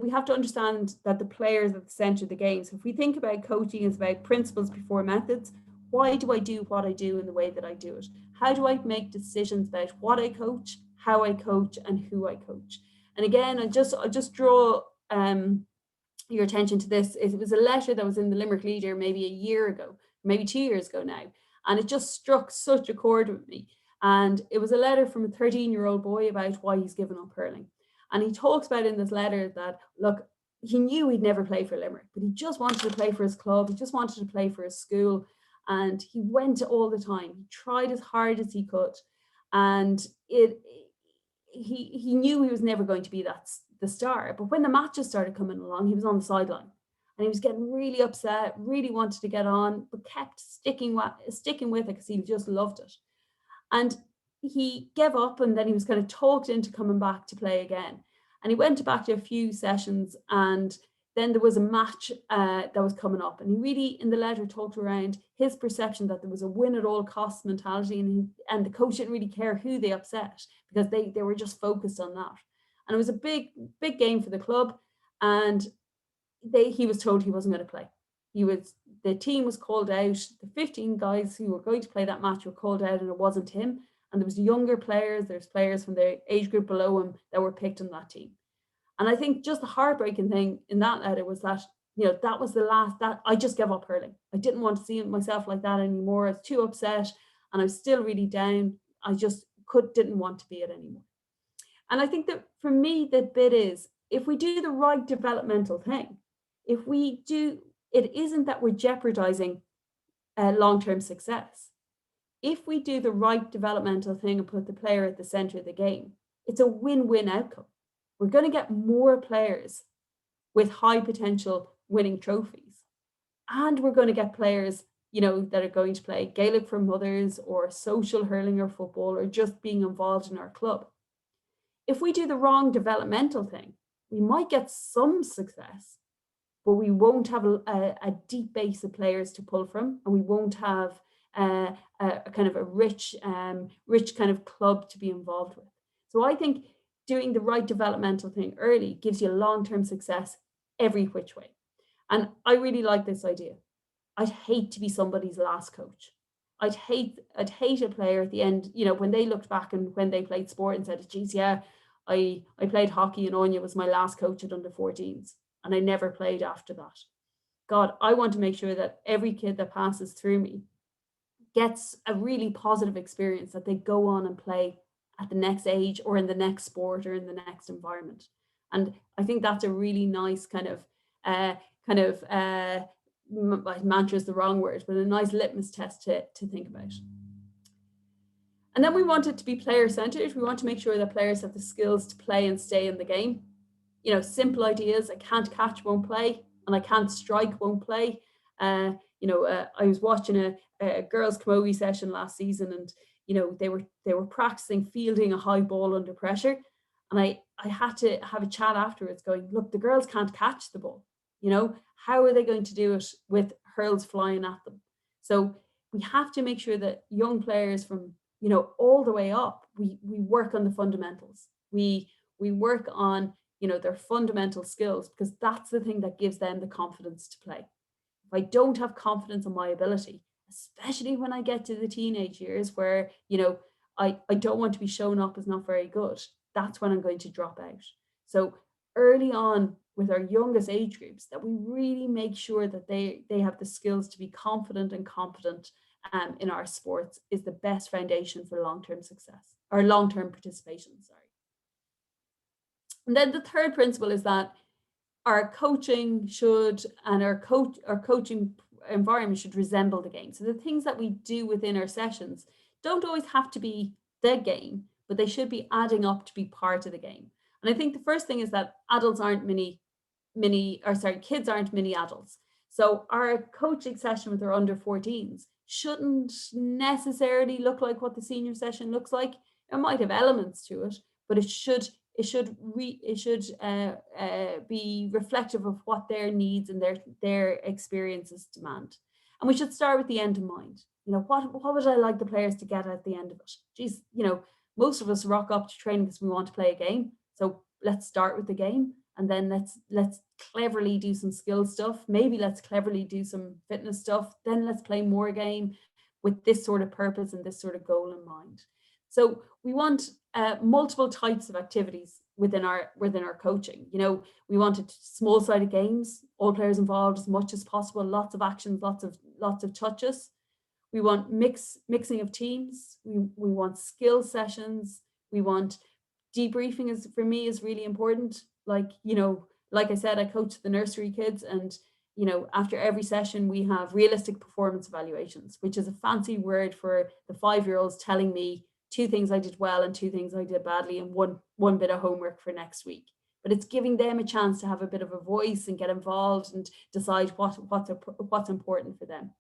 we have to understand that the player is at the center of the game. So if we think about coaching as about principles before methods, why do I do what I do in the way that I do it? How do I make decisions about what I coach, how I coach, and who I coach? And again, I'll just draw your attention to this. It was a letter that was in the Limerick Leader maybe a year ago, maybe 2 years ago now, and it just struck such a chord with me. And it was a letter from a 13-year-old boy about why he's given up hurling. And he talks about in this letter that, look, he knew he'd never play for Limerick, but he just wanted to play for his club. He just wanted to play for his school. And he went all the time. He tried as hard as he could. And he knew he was never going to be the star. But when the matches started coming along, he was on the sideline. And he was getting really upset, really wanted to get on, but kept sticking with it because he just loved it. And he gave up, and then he was kind of talked into coming back to play again. And he went back to a few sessions, and then there was a match that was coming up. And he really, in the letter, talked around his perception that there was a win at all costs mentality, and the coach didn't really care who they upset, because they were just focused on that. And it was a big game for the club, and he was told he wasn't going to play. The team was called out. The 15 guys who were going to play that match were called out, and it wasn't him. And there was younger players, there's players from the age group below him that were picked on that team. And I think just the heartbreaking thing in that letter was that, you know, that was the last, that I just gave up hurling. I didn't want to see myself like that anymore. I was too upset, and I was still really down. I just didn't want to be it anymore. And I think that for me, the bit is, if we do the right developmental thing, it isn't that we're jeopardizing long-term success. If we do the right developmental thing and put the player at the center of the game, it's a win-win outcome. We're going to get more players with high potential winning trophies. And we're going to get players, you know, that are going to play Gaelic for mothers, or social hurling or football, or just being involved in our club. If we do the wrong developmental thing, we might get some success, but we won't have a deep base of players to pull from, and we won't have a kind of a rich kind of club to be involved with. So I think doing the right developmental thing early gives you long-term success every which way. And I really like this idea. I'd hate to be somebody's last coach. I'd hate a player at the end, you know, when they looked back and when they played sport and said, geez, yeah, I played hockey, and Áine was my last coach at under 14s. And I never played after that. God, I want to make sure that every kid that passes through me gets a really positive experience, that they go on and play at the next age, or in the next sport, or in the next environment. And I think that's a really nice mantra is the wrong word, but a nice litmus test to think about. And then we want it to be player-centered. We want to make sure that players have the skills to play and stay in the game. You know, simple ideas. I can't catch, won't play, and I can't strike, won't play. I was watching a girls' camogie session last season, and you know, they were practicing fielding a high ball under pressure, and I had to have a chat afterwards, going, look, the girls can't catch the ball. You know, how are they going to do it with hurls flying at them? So we have to make sure that young players from, you know, all the way up, we work on the fundamentals. We work on, you know, their fundamental skills, because that's the thing that gives them the confidence to play. If I don't have confidence in my ability, especially when I get to the teenage years where, you know, I don't want to be shown up as not very good. That's when I'm going to drop out. So early on with our youngest age groups, that we really make sure that they have the skills to be confident and competent in our sports is the best foundation for long-term success or long-term participation, sorry. And then the third principle is that our coaching should, and our coaching environment should resemble the game. So the things that we do within our sessions don't always have to be the game, but they should be adding up to be part of the game. And I think the first thing is that kids aren't mini adults. So our coaching session with our under 14s shouldn't necessarily look like what the senior session looks like. It might have elements to it, but it should be reflective of what their needs and their experiences demand. And we should start with the end in mind. You know, what would I like the players to get at the end of it? Geez, you know, most of us rock up to training because we want to play a game. So let's start with the game, and then let's cleverly do some skill stuff. Maybe let's cleverly do some fitness stuff. Then let's play more game with this sort of purpose and this sort of goal in mind. So we want multiple types of activities within our coaching. You know, we wanted small-sided games, all players involved as much as possible, lots of actions, lots of touches. We want mixing of teams. We want skill sessions. We want debriefing for me is really important. Like, you know, like I said, I coach the nursery kids, and, you know, after every session we have realistic performance evaluations, which is a fancy word for the 5-year-olds telling me 2 things I did well and 2 things I did badly, and one bit of homework for next week. But it's giving them a chance to have a bit of a voice and get involved and decide what's important for them.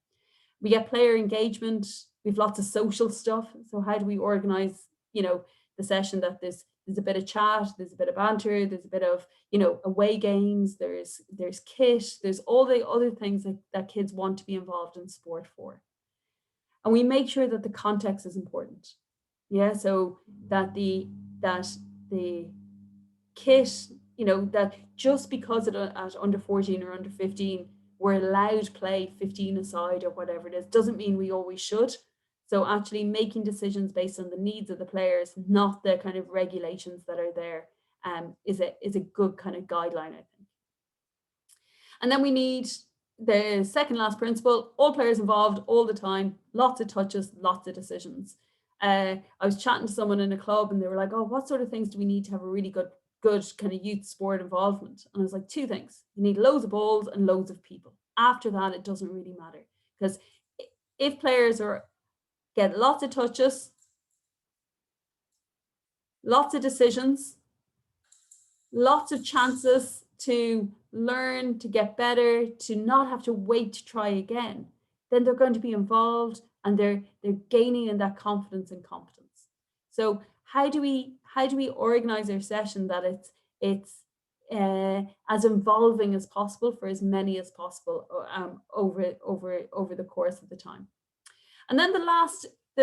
We get player engagement. We've lots of social stuff. So how do we organize, you know, the session that there's a bit of chat, there's a bit of banter, there's a bit of, you know, away games, there's kit, there's all the other things that kids want to be involved in sport for. And we make sure that the context is important. Yeah, so that the kit, you know, that just because at under 14 or under 15, we're allowed to play 15 aside or whatever it is, doesn't mean we always should. So actually making decisions based on the needs of the players, not the kind of regulations that are there, is a good kind of guideline, I think. And then we need the second last principle, all players involved all the time, lots of touches, lots of decisions. I was chatting to someone in a club and they were like, oh, what sort of things do we need to have a really good kind of youth sport involvement? And I was like, 2 things. You need loads of balls and loads of people. After that, it doesn't really matter, because if players get lots of touches, lots of decisions, lots of chances to learn, to get better, to not have to wait to try again, then they're going to be involved and they're gaining in that confidence and competence. So how do we organize our session that it's as involving as possible for as many as possible over the course of the time? And then the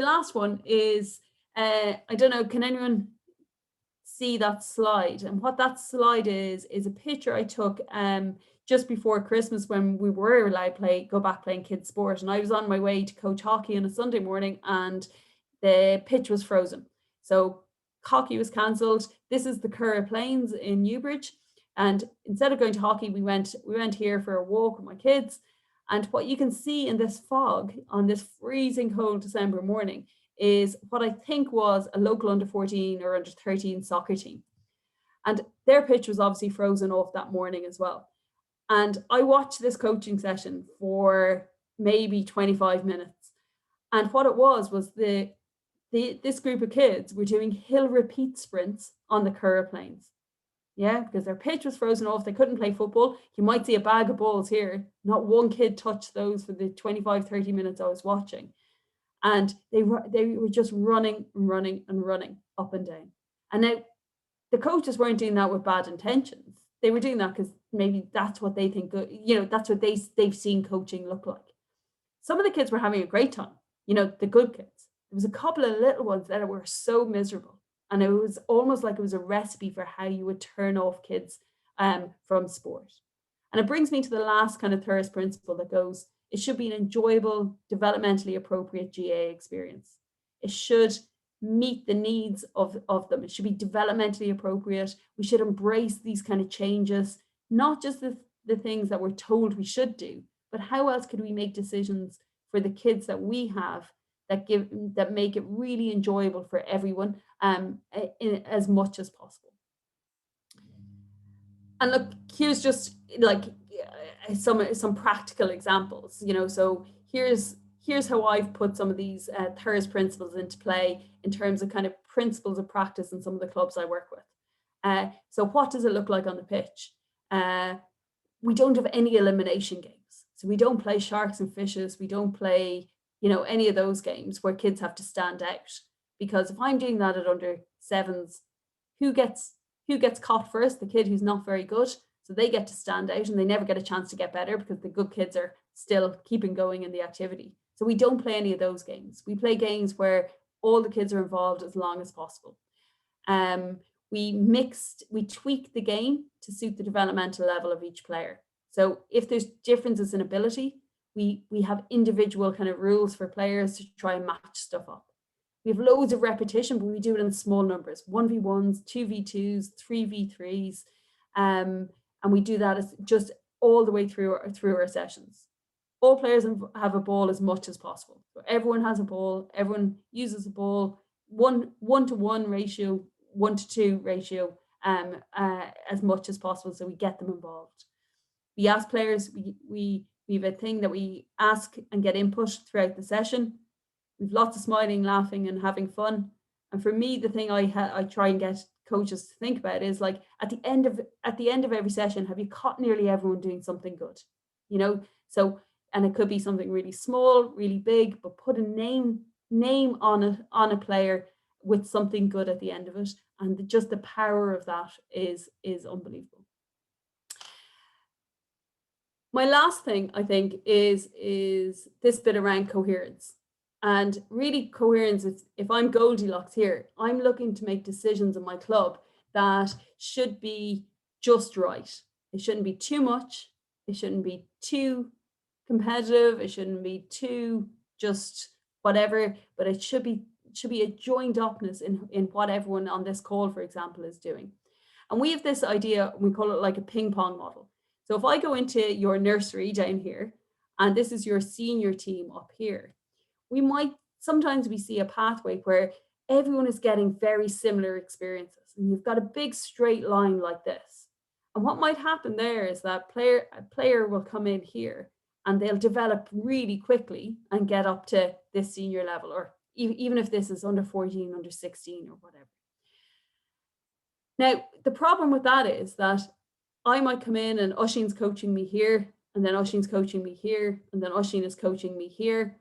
last one is, I don't know, can anyone see that slide? And what that slide is a picture I took just before Christmas when we were allowed to go back playing kids sport. And I was on my way to coach hockey on a Sunday morning and the pitch was frozen. So hockey was cancelled. This is the Curragh Plains in Newbridge. And instead of going to hockey, we went here for a walk with my kids. And what you can see in this fog on this freezing cold December morning is what I think was a local under 14 or under 13 soccer team. And their pitch was obviously frozen off that morning as well. And I watched this coaching session for maybe 25 minutes. And what it was this group of kids were doing hill repeat sprints on the Curragh Plains. Yeah, because their pitch was frozen off. They couldn't play football. You might see a bag of balls here. Not one kid touched those for the 25, 30 minutes I was watching. And they were just running up and down. And now the coaches weren't doing that with bad intentions. They were doing that because maybe that's what they think, you know, that's what they've seen coaching look like. Some of the kids were having a great time, you know, the good kids. There was a couple of little ones that were so miserable. And it was almost like it was a recipe for how you would turn off kids from sport. And it brings me to the last kind of Turas principle that goes, It should be an enjoyable, developmentally appropriate GAA experience. It should meet the needs of them. It should be developmentally appropriate. We should embrace these kind of changes, not just the things that we're told we should do, but how else could we make decisions for the kids that we have that make it really enjoyable for everyone, as much as possible. And look, here's just like some practical examples, you know. So here's how I've put some of these Turas principles into play in terms of kind of principles of practice in some of the clubs I work with. So what does it look like on the pitch? We don't have any elimination games. So we don't play sharks and fishes. We don't play, you know, any of those games where kids have to stand out. Because if I'm doing that at under sevens, who gets caught first? The kid who's not very good. So they get to stand out and they never get a chance to get better because the good kids are still keeping going in the activity. So we don't play any of those games. We play games where all the kids are involved as long as possible. We tweak the game to suit the developmental level of each player. So if there's differences in ability, we have individual kind of rules for players to try and match stuff up. We have loads of repetition, but we do it in small numbers, 1v1s, 2v2s, 3v3s. And we do that as just all the way through our sessions. All players have a ball as much as possible. So everyone has a ball, everyone uses a ball, 1-to-1 ratio, 1-to-2 ratio, as much as possible, so we get them involved. We ask players, we have a thing that we ask and get input throughout the session. We've lots of smiling, laughing, and having fun. And for me, the thing I try and get coaches to think about is like at the end of every session, have you caught nearly everyone doing something good? You know, so, and it could be something really small, really big, but put a name on a player with something good at the end of it. And just the power of that is unbelievable. My last thing, I think, is this bit around coherence. And really coherence, if I'm Goldilocks here, I'm looking to make decisions in my club that should be just right. It shouldn't be too much. It shouldn't be too competitive. It shouldn't be too just whatever, but it should be a joined upness in what everyone on this call, for example, is doing. And we have this idea, we call it like a ping pong model. So if I go into your nursery down here, and this is your senior team up here, sometimes we see a pathway where everyone is getting very similar experiences, and you've got a big straight line like this. And what might happen there is that a player will come in here and they'll develop really quickly and get up to this senior level, or even if this is under 14, under 16 or whatever. Now, the problem with that is that I might come in and Oisín's coaching me here, and then Oisín's coaching me here, and then Oisín is coaching me here.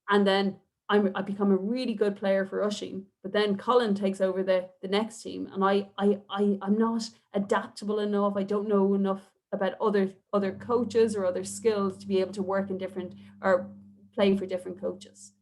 And then I become a really good player for Oisín, but then Colin takes over the next team, and I'm not adaptable enough. I don't know enough about other coaches or other skills to be able to work in different or play for different coaches.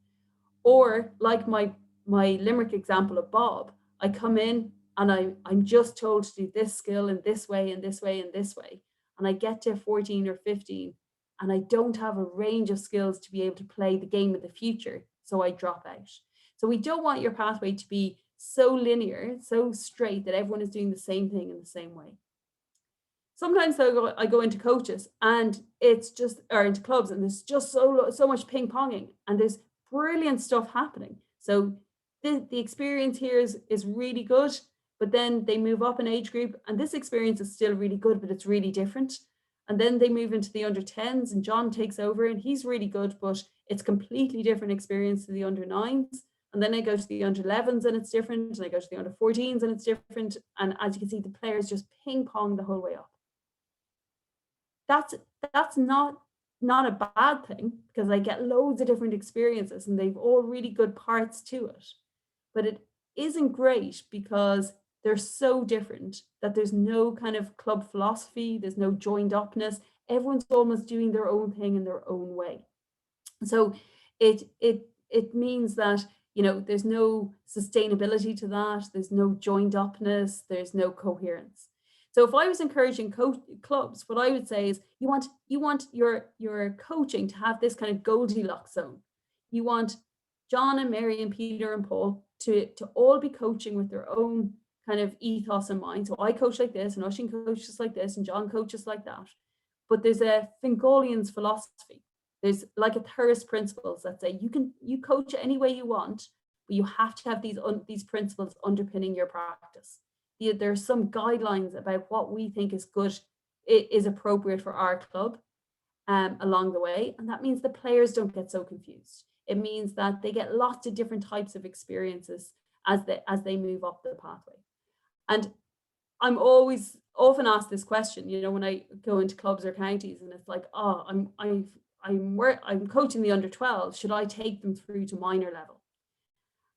Or like my Limerick example of Bob, I come in and I'm just told to do this skill in this way and this way and this way, and I get to 14 or 15. And I don't have a range of skills to be able to play the game of the future, so I drop out. So we don't want your pathway to be so linear, so straight that everyone is doing the same thing in the same way. Sometimes I go into coaches and or into clubs, and there's just so much ping ponging, and there's brilliant stuff happening. So the experience here is really good, but then they move up an age group, and this experience is still really good, but it's really different. And then they move into the under 10s, and John takes over, and he's really good, but it's completely different experience to the under 9s. And then I go to the under 11s and it's different. And I go to the under 14s and it's different. And as you can see, the players just ping pong the whole way up. That's not a bad thing, because I get loads of different experiences and they've all really good parts to it. But it isn't great because they're so different that there's no kind of club philosophy, there's no joined upness. Everyone's almost doing their own thing in their own way. So it means that, you know, there's no sustainability to that, there's no joined upness, there's no coherence. So if I was encouraging clubs, what I would say is you want your coaching to have this kind of Goldilocks zone. You want John and Mary and Peter and Paul to all be coaching with their own kind of ethos in mind. So I coach like this, and Oisín coaches like this, and John coaches like that. But there's a Fingallians philosophy. There's like a Turas principles that say you coach any way you want, but you have to have these principles underpinning your practice. There are some guidelines about what we think is good, is appropriate for our club along the way. And that means the players don't get so confused. It means that they get lots of different types of experiences as they move up the pathway. And I'm often asked this question, when I go into clubs or counties, and it's like, oh, I'm coaching the under 12. Should I take them through to minor level?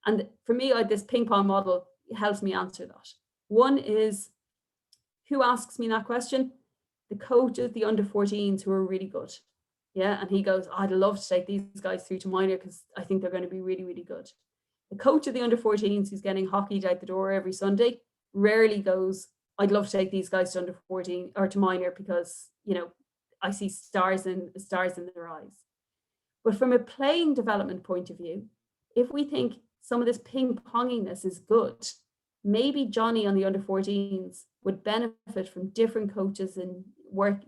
And for me, this ping pong model helps me answer that. One is, who asks me that question? The coach of the under 14s who are really good. Yeah. And he goes, I'd love to take these guys through to minor because I think they're going to be really, really good. The coach of the under 14s who's getting hockeyed out the door every Sunday rarely goes, I'd love to take these guys to under 14 or to minor because, I see stars in their eyes. But from a playing development point of view, if we think some of this ping ponginess is good, maybe Johnny on the under 14s would benefit from different coaches and work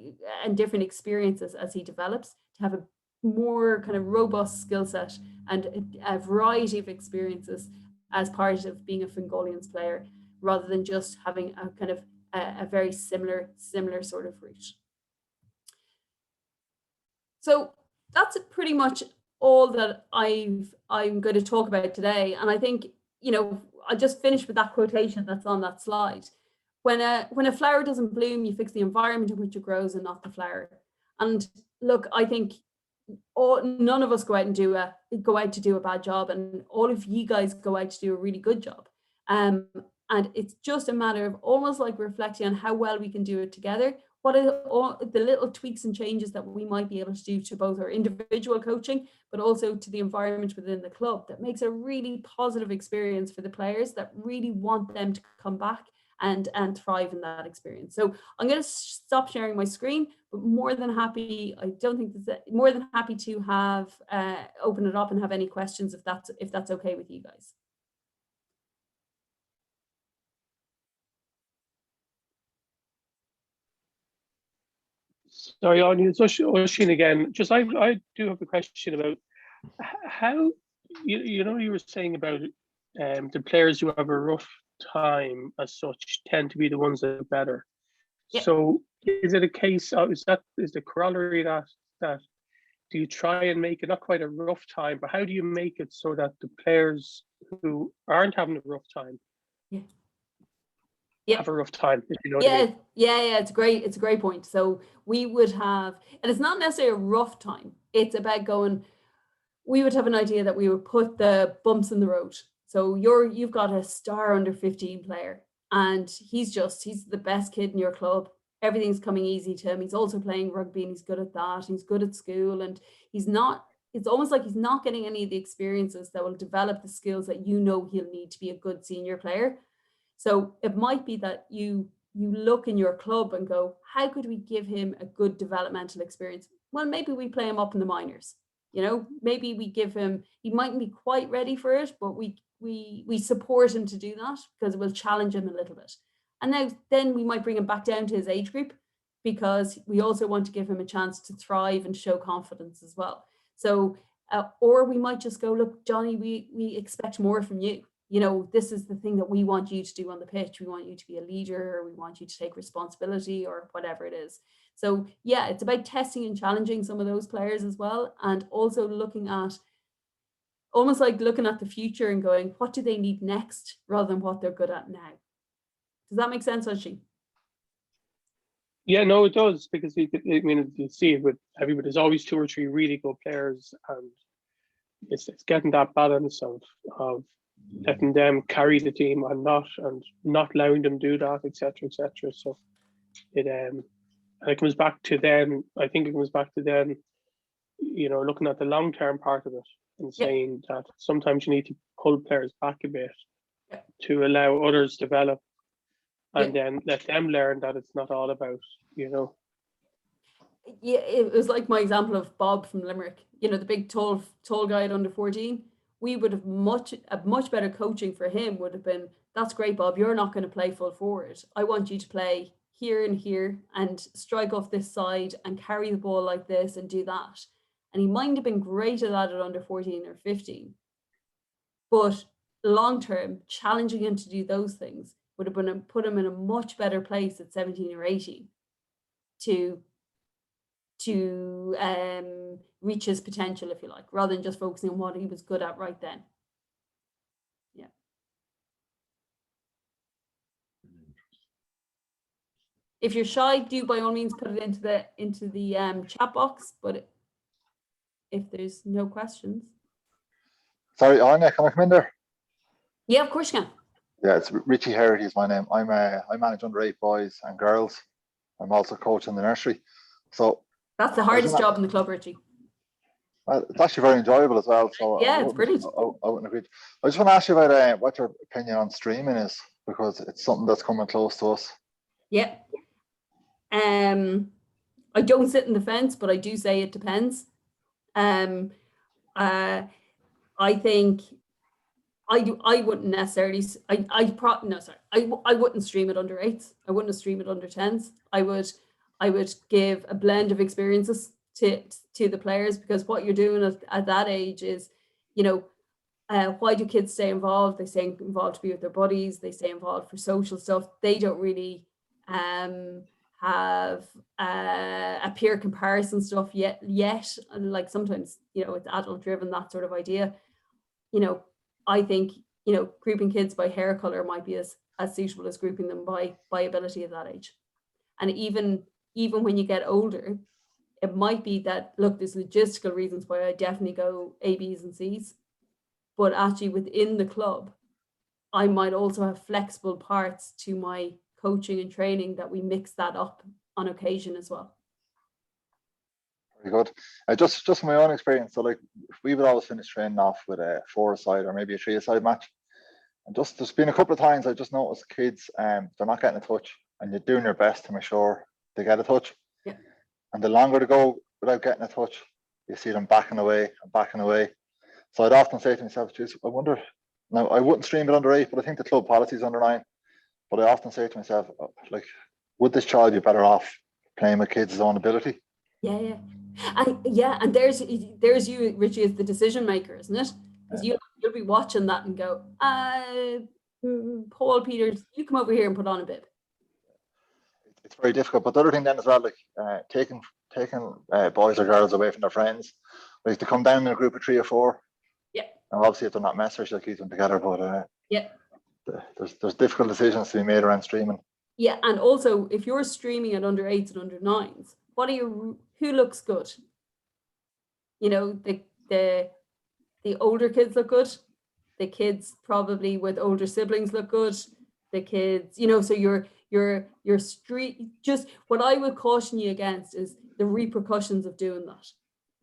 and different experiences as he develops, to have a more kind of robust skill set and a variety of experiences as part of being a Fingallians player, rather than just having a kind of a very similar sort of route. So that's pretty much all that I'm going to talk about today. And I think, I just finished with that quotation that's on that slide. When a flower doesn't bloom, you fix the environment in which it grows and not the flower. And look, I think none of us go out to do a bad job, and all of you guys go out to do a really good job. And it's just a matter of almost like reflecting on how well we can do it together. What are all the little tweaks and changes that we might be able to do to both our individual coaching, but also to the environment within the club that makes a really positive experience for the players that really want them to come back and thrive in that experience. So I'm going to stop sharing my screen, but more than happy to have open it up and have any questions if that's okay with you guys. Sorry, Áine, it's Oisín again. Just I do have a question about how you were saying about the players who have a rough time as such tend to be the ones that are better. Yeah. So is it a case of, is the corollary that do you try and make it not quite a rough time, but how do you make it so that the players who aren't having a rough time have a rough time, if you know what I mean? Yeah, it's a great point. So we would have, and it's not necessarily a rough time, it's about we would have an idea that we would put the bumps in the road. So you've got a star under 15 player, and he's the best kid in your club. Everything's coming easy to him. He's also playing rugby and he's good at that. He's good at school, and it's almost like he's not getting any of the experiences that will develop the skills that he'll need to be a good senior player. So it might be that you look in your club and go, how could we give him a good developmental experience? Well, maybe we play him up in the minors. Maybe we give him, he mightn't be quite ready for it, but we support him to do that because it will challenge him a little bit. And then we might bring him back down to his age group, because we also want to give him a chance to thrive and show confidence as well. So, or we might just go, look, Johnny, we expect more from you. This is the thing that we want you to do on the pitch. We want you to be a leader, or we want you to take responsibility, or whatever it is. So yeah, it's about testing and challenging some of those players as well. And also looking at the future and going, what do they need next rather than what they're good at now? Does that make sense, Oisín? Yeah, no, it does, because you see it with everybody. There's always 2 or 3 really good players, and it's getting that balance of letting them carry the team and not allowing them do that, etc., etc. So it comes back to then. I think it comes back to then, looking at the long-term part of it and saying that sometimes you need to pull players back a bit to allow others develop and then let them learn that it's not all about, you know. Yeah, it was like my example of Bob from Limerick, you know, the big tall guy at under 14. We would have a much better coaching for him would have been, that's great, Bob, you're not going to play full forward. I want you to play here and here and strike off this side and carry the ball like this and do that. And he might have been great at that at under 14 or 15. But long term, challenging him to do those things would have been put him in a much better place at 17 or 18 to reach his potential, if you like, rather than just focusing on what he was good at right then. Yeah. If you're shy, do by all means put it into the chat box. But if there's no questions, Sorry, Áine, can I come in there? yeah, of course you can. Yeah, it's Richie Herity is my name. I manage under 8 boys and girls. I'm also coach in the nursery. So That's the hardest job in the club, Richie. it's actually very enjoyable as well. So yeah, it's brilliant. I wouldn't agree. I just want to ask you about what your opinion on streaming is, because it's something that's coming close to us. Yeah. I don't sit in the fence, but I do say it depends. I think I wouldn't necessarily. I wouldn't stream it under 8s. I wouldn't stream it under 10s. I would give a blend of experiences to the players, because what you're doing at that age is, you know, why do kids stay involved? They stay involved to be with their buddies. They stay involved for social stuff. They don't really have a peer comparison stuff yet. And like sometimes, you know, it's adult driven, that sort of idea. You know, I think, you know, grouping kids by hair color might be as suitable as grouping them by ability at that age. And even when you get older, it might be that, look, there's logistical reasons why I definitely go A, B's and C's, but actually within the club, I might also have flexible parts to my coaching and training that we mix that up on occasion as well. Very good. Just from my own experience, so like we would always finish training off with a 4-a-side or maybe a 3-a-side match. And just there's been a couple of times I just noticed kids, they're not getting a touch, and you're doing your best to make sure they get a touch. Yeah. And the longer they go without getting a touch, you see them backing away and backing away. So I'd often say to myself, geez, I wonder, now I wouldn't stream it under 8, but I think the club policy is under 9. But I often say to myself, like, would this child be better off playing with kids' own ability? Yeah. And there's you, Richie, as the decision maker, isn't it? Because you'll be watching that and go, Paul Peters, you come over here and put on a bib. It's very difficult. But the other thing then as well, like taking boys or girls away from their friends, like to come down in a group of 3 or 4. Yeah. And obviously if they're not messers, you'll keep them together. But yeah. There's difficult decisions to be made around streaming. Yeah, and also if you're streaming at under 8s and under 9s, who looks good? You know, the older kids look good. The kids probably with older siblings look good. The kids, you know, so your street, just what I would caution you against is the repercussions of doing that,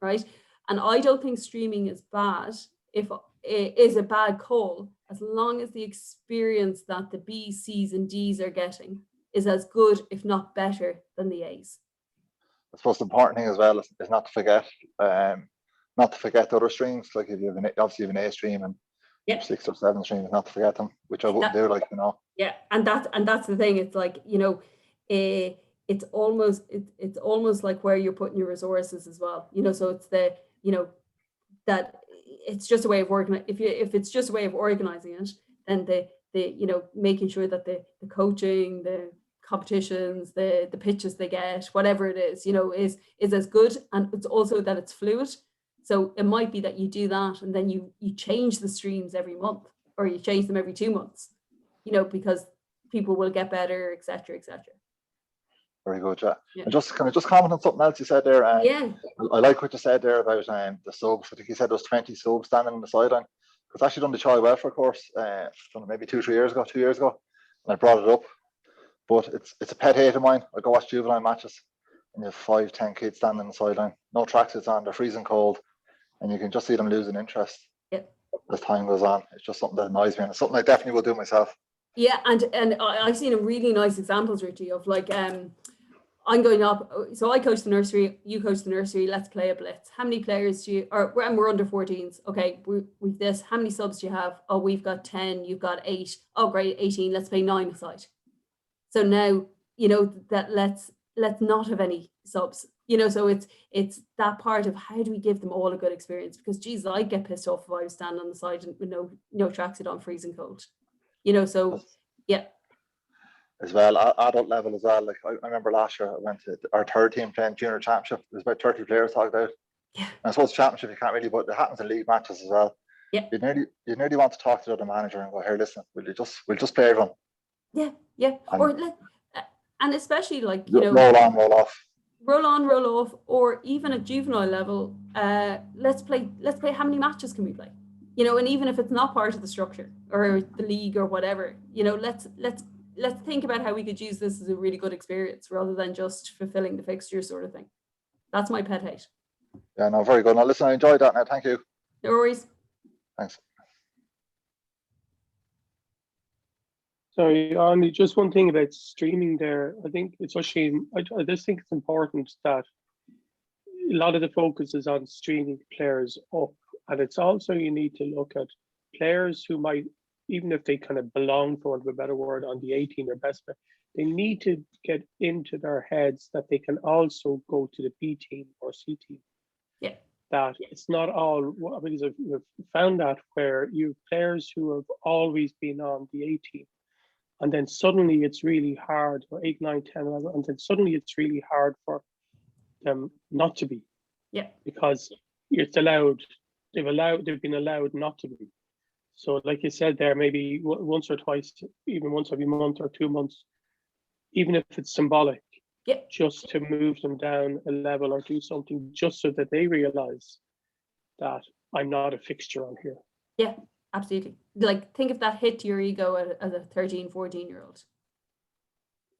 right? And I don't think streaming is bad, if it is a bad call, as long as the experience that the B's, C's and D's are getting is as good, if not better, than the A's. I suppose the important thing as well is not to forget the other streams. Like if you have obviously you have an A stream and 6 or 7 streams, not to forget them, which I wouldn't do, like, you know. Yeah, and that's the thing. It's like, you know, it's almost like where you're putting your resources as well. You know, so it's the, you know, that it's just a way of organizing. If it's just a way of organizing it, then the you know, making sure that the coaching, the competitions, the pitches they get, whatever it is, you know, is as good. And it's also that it's fluid. So it might be that you do that and then you change the streams every month, or you change them every 2 months, you know, because people will get better, etc., etc. Very good, yeah. And just kind of comment on something else you said there. Yeah. I like what you said there about the subs. I think you said there was 20 subs standing on the sideline. Because I actually done the child welfare course maybe 2 years ago, and I brought it up. But it's a pet hate of mine. I go watch juvenile matches, and you have 5-10 kids standing on the sideline, no tracksuits on, they're freezing cold, and you can just see them losing interest as time goes on. It's just something that annoys me, and it's something I definitely will do myself. Yeah, and I've seen a really nice examples, Richie, of like I'm going up. So I coach the nursery, you coach the nursery. Let's play a blitz. How many players do you? Or when we're under 14s, okay, we've this. How many subs do you have? Oh, we've got 10. You've got 8. Oh, great, 18. Let's play 9 aside. So now that let's not have any subs. So it's that part of how do we give them all a good experience? Because geez, I'd get pissed off if I was standing on the side and with no tracksuit on, freezing cold. So yeah. As well, adult level as well. Like I remember last year I went to our third team playing junior championship. There's about 30 players talked out. Yeah. And I suppose championship you can't really, but it happens in league matches as well. Yeah. You nearly want to talk to the other manager and go, here, listen, we'll just play everyone. Yeah. And especially like roll on, roll off. Roll on, roll off, or even at juvenile level, let's play how many matches can we play? And even if it's not part of the structure or the league or whatever, let's think about how we could use this as a really good experience rather than just fulfilling the fixture sort of thing. That's my pet hate. Yeah, no, very good. Now listen, I enjoyed that now. Thank you. No worries. Thanks. Sorry, only just one thing about streaming there. I think it's a shame. I just think it's important that a lot of the focus is on streaming players up. And it's also, you need to look at players who might, even if they kind of belong, for want of a better word, on the 18 or best player, they need to get into their heads that they can also go to the B team or C team. Yeah. That it's not all, because I've found that where you have players who have always been on the 18, and then suddenly it's really hard, or 8, 9, 10, 11, and then suddenly it's really hard for them not to be. Yeah. Because it's allowed, they've been allowed not to be. So like you said there, maybe once or twice, even once every month or 2 months, even if it's symbolic, yeah, just to move them down a level or do something just so that they realize that I'm not a fixture on here. Yeah, absolutely. Like, think of that hit to your ego as a 13, 14-year-old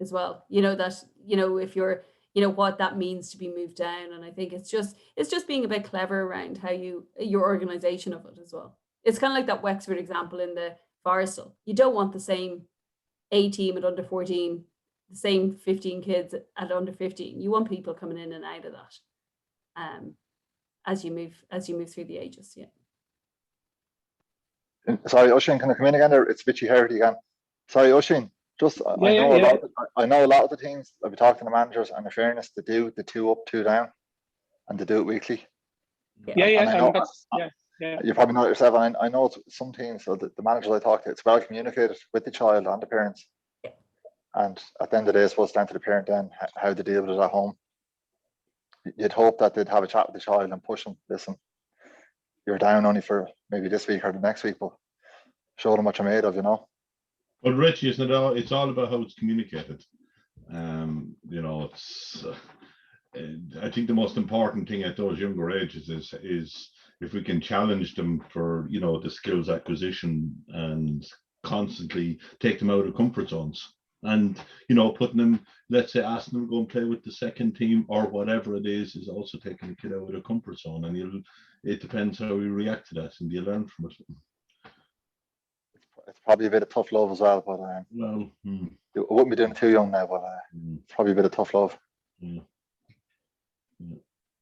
as well. That, if you're, what that means to be moved down. And I think it's just being a bit clever around how your organization of it as well. It's kind of like that Wexford example in the Forrestal. You don't want the same A team at under 14, the same 15 kids at under 15. You want people coming in and out of that as you move through the ages. Yeah. Sorry, Oisin, can I come in again there? It's Vichy Harity again. Sorry, Oisin. I know a lot of the teams. I've been talking to the managers, and in fairness, they do the 2 up, 2 down, and they do it weekly. Yeah. You probably know it yourself. And I know some teams, so the managers I talk to, it's well communicated with the child and the parents. Yeah. And at the end of the day, I suppose it's down to the parent then how they deal with it at home. You'd hope that they'd have a chat with the child and push them. Listen, you're down only for maybe this week or the next week, but show them what you're made of, But Richie, isn't it all? It's all about how it's communicated. It's. I think the most important thing at those younger ages is if we can challenge them for the skills acquisition and constantly take them out of comfort zones, and putting them, let's say, asking them to go and play with the second team or whatever it is also taking the kid out of the comfort zone, and it depends how we react to that, and you learn from it. It's probably a bit of tough love as well, but it wouldn't be doing it too young now, but it's probably a bit of tough love. Yeah.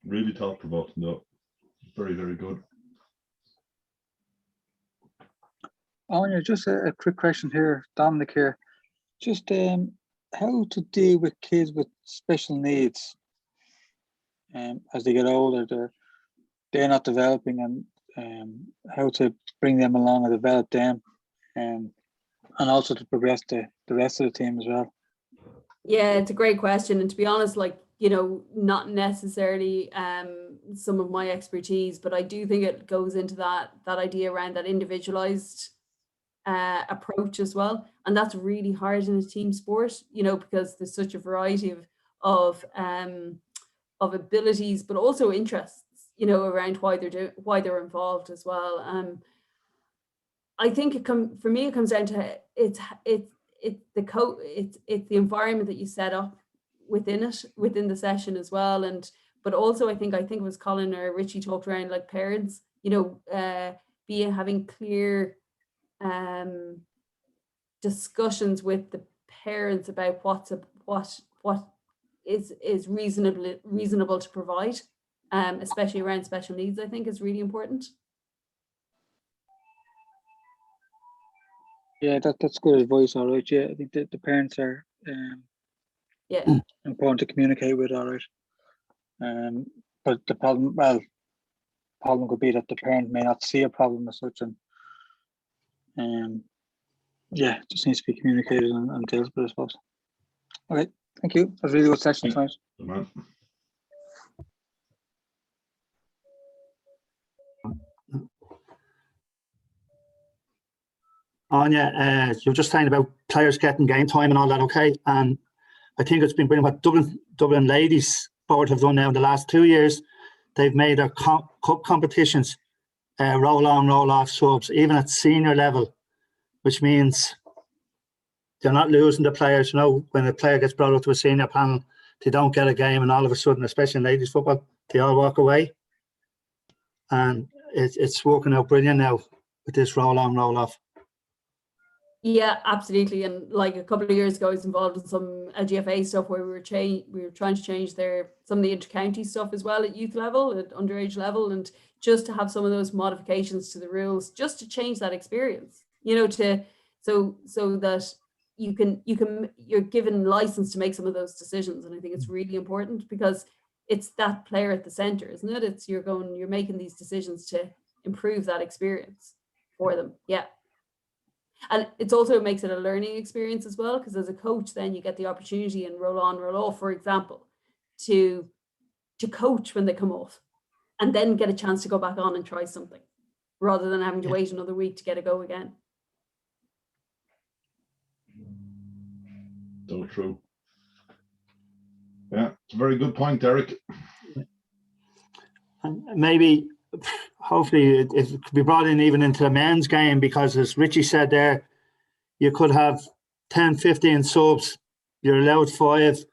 Really thought-provoking though. Very, very good. Áine, just a quick question here, Dominic here. Just how to deal with kids with special needs as they get older, they're not developing, and how to bring them along and develop them, and also to progress the rest of the team as well. Yeah, it's a great question, and to be honest, not necessarily some of my expertise, but I do think it goes into that idea around that individualized approach as well, and that's really hard in a team sport, because there's such a variety of abilities, but also interests, around why they're involved as well. I think it comes down to it's the environment that you set up within the session as well, but also I think it was Colin or Richie talked around like parents, having clear discussions with the parents about what is reasonable to provide, especially around special needs, I think is really important. Yeah, that's good advice, all right. Yeah, I think the parents are Yeah. important to communicate with, all right. But the problem could be that the parent may not see a problem as such, and yeah, it just needs to be communicated and dealt with, I suppose. Okay, thank you. That was a really good session tonight. Good man. Áine, you were just saying about players getting game time and all that, okay? And I think it's been brilliant what Dublin Ladies Board have done now in the last 2 years. They've made their cup competitions roll on, roll off subs, even at senior level, which means they're not losing the players. You know, when a player gets brought up to a senior panel, they don't get a game, and all of a sudden, especially in ladies football, they all walk away. And it's working out brilliant now with this roll on, roll off. Yeah, absolutely. And like a couple of years ago, I was involved in some LGFA stuff where we were trying to change some of the inter-county stuff as well at youth level, at underage level, and just to have some of those modifications to the rules, just to change that experience, you know, so that you're given license to make some of those decisions. And I think it's really important because it's that player at the center, isn't it? You're making these decisions to improve that experience for them. Yeah. And it's also makes it a learning experience as well, because as a coach, then you get the opportunity in roll on, roll off, for example, to coach when they come off and then get a chance to go back on and try something rather than having to wait another week to get a go again. So true. Yeah, it's a very good point, Derek. And maybe, hopefully, it could be brought in even into the men's game, because as Richie said there, you could have 10, 15 subs. You're allowed 5.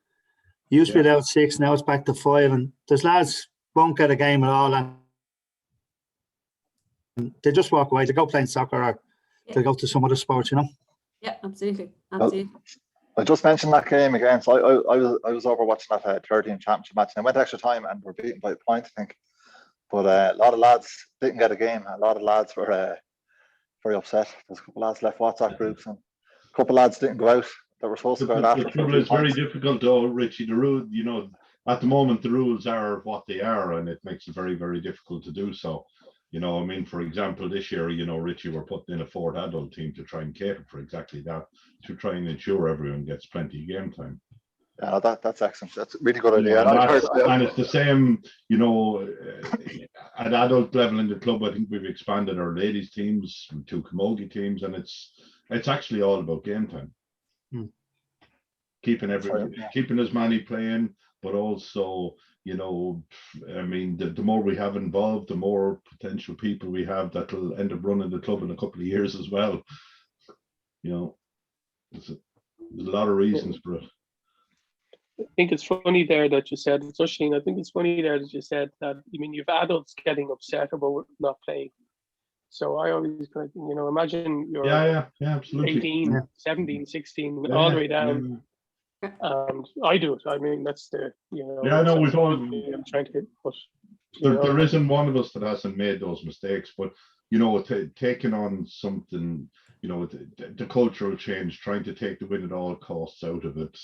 Used to be allowed 6, now it's back to 5. And there's lads won't get a game at all, and they just walk away. They go playing soccer, or they go to some other sports, you know? Yeah, absolutely. Absolutely. I just mentioned that game again. So I was over watching that 13 championship match, and I went extra time and were beaten by a point, I think. But a lot of lads didn't get a game. A lot of lads were very upset. There's a couple of lads left WhatsApp groups, and a couple of lads didn't go out that were supposed to go out after. The trouble is very difficult though, Richie. The rule, you know, at the moment the rules are what they are, and it makes it very, very difficult to do so. You know, I mean, for example, this year, you know, Richie, we're putting in a 4th adult team to try and cater for exactly that, to try and ensure everyone gets plenty of game time. Yeah, that's excellent. That's a really good idea. Yeah, and it's the same, you know, at adult level in the club. I think we've expanded our ladies teams to camogie teams, and it's actually all about game time. Keeping as many playing, but also, you know, I mean, the more we have involved, the more potential people we have that will end up running the club in a couple of years as well. You know, there's a lot of reasons for it. I think it's funny there that you said, so Shane, I think it's funny there that you said that, I mean, you've adults getting upset about not playing. So I always kind of, you know, imagine you're absolutely. 18, 17, 16, all the way down. And I do it. I mean, that's the, you know. Yeah, I know we've all. I'm trying to, but there isn't one of us that hasn't made those mistakes, but you know, taking on something, you know, the cultural change, trying to take the win at all costs out of it,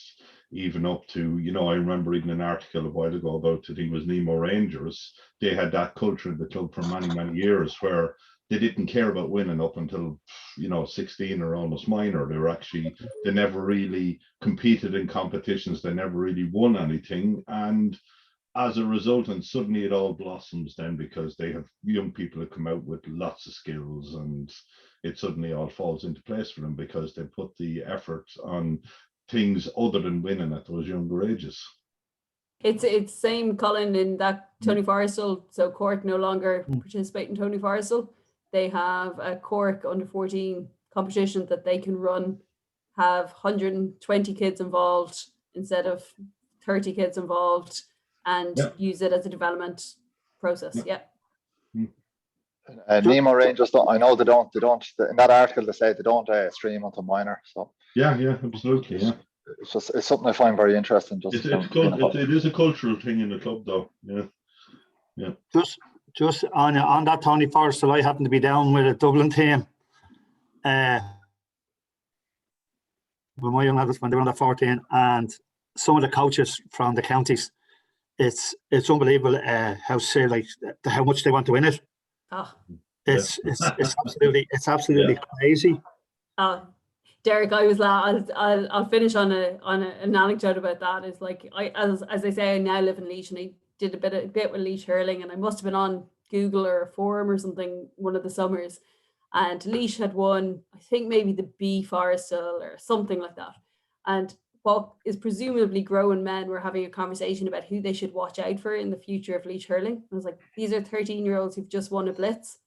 even up to, you know, I remember reading an article a while ago about, I think it was Nemo Rangers. They had that culture in the club for many, many years where they didn't care about winning up until, you know, 16 or almost minor. They never really competed in competitions. They never really won anything. And as a result, and suddenly it all blossoms then, because they have young people that come out with lots of skills, and it suddenly all falls into place for them because they put the effort on things other than winning at those younger ages. It's same, Colin, in that Tony Forrestal. So Cork no longer participate in Tony Forrestal. They have a Cork under 14 competition that they can run, have 120 kids involved instead of 30 kids involved, and use it as a development process. Nemo Rangers don't. I know they don't. In that article, they say they don't stream onto minor. So yeah, absolutely. Yeah, it's something I find very interesting. It is a cultural thing in the club, though. Yeah. Just on that, Tony Forrester, I happen to be down with a Dublin team. With my young lads when they were under 14, and some of the coaches from the counties, it's unbelievable how much they want to win it. It's absolutely crazy. Derek, I'll finish on an anecdote about that. Is like as I say, I now live in Laois, and I did a bit with Laois hurling, and I must have been on Google or a forum or something one of the summers, and Laois had won, I think maybe the B Forrestal or something like that, and what is presumably grown men were having a conversation about who they should watch out for in the future of Laois hurling. I was like, these are 13-year-olds who've just won a blitz.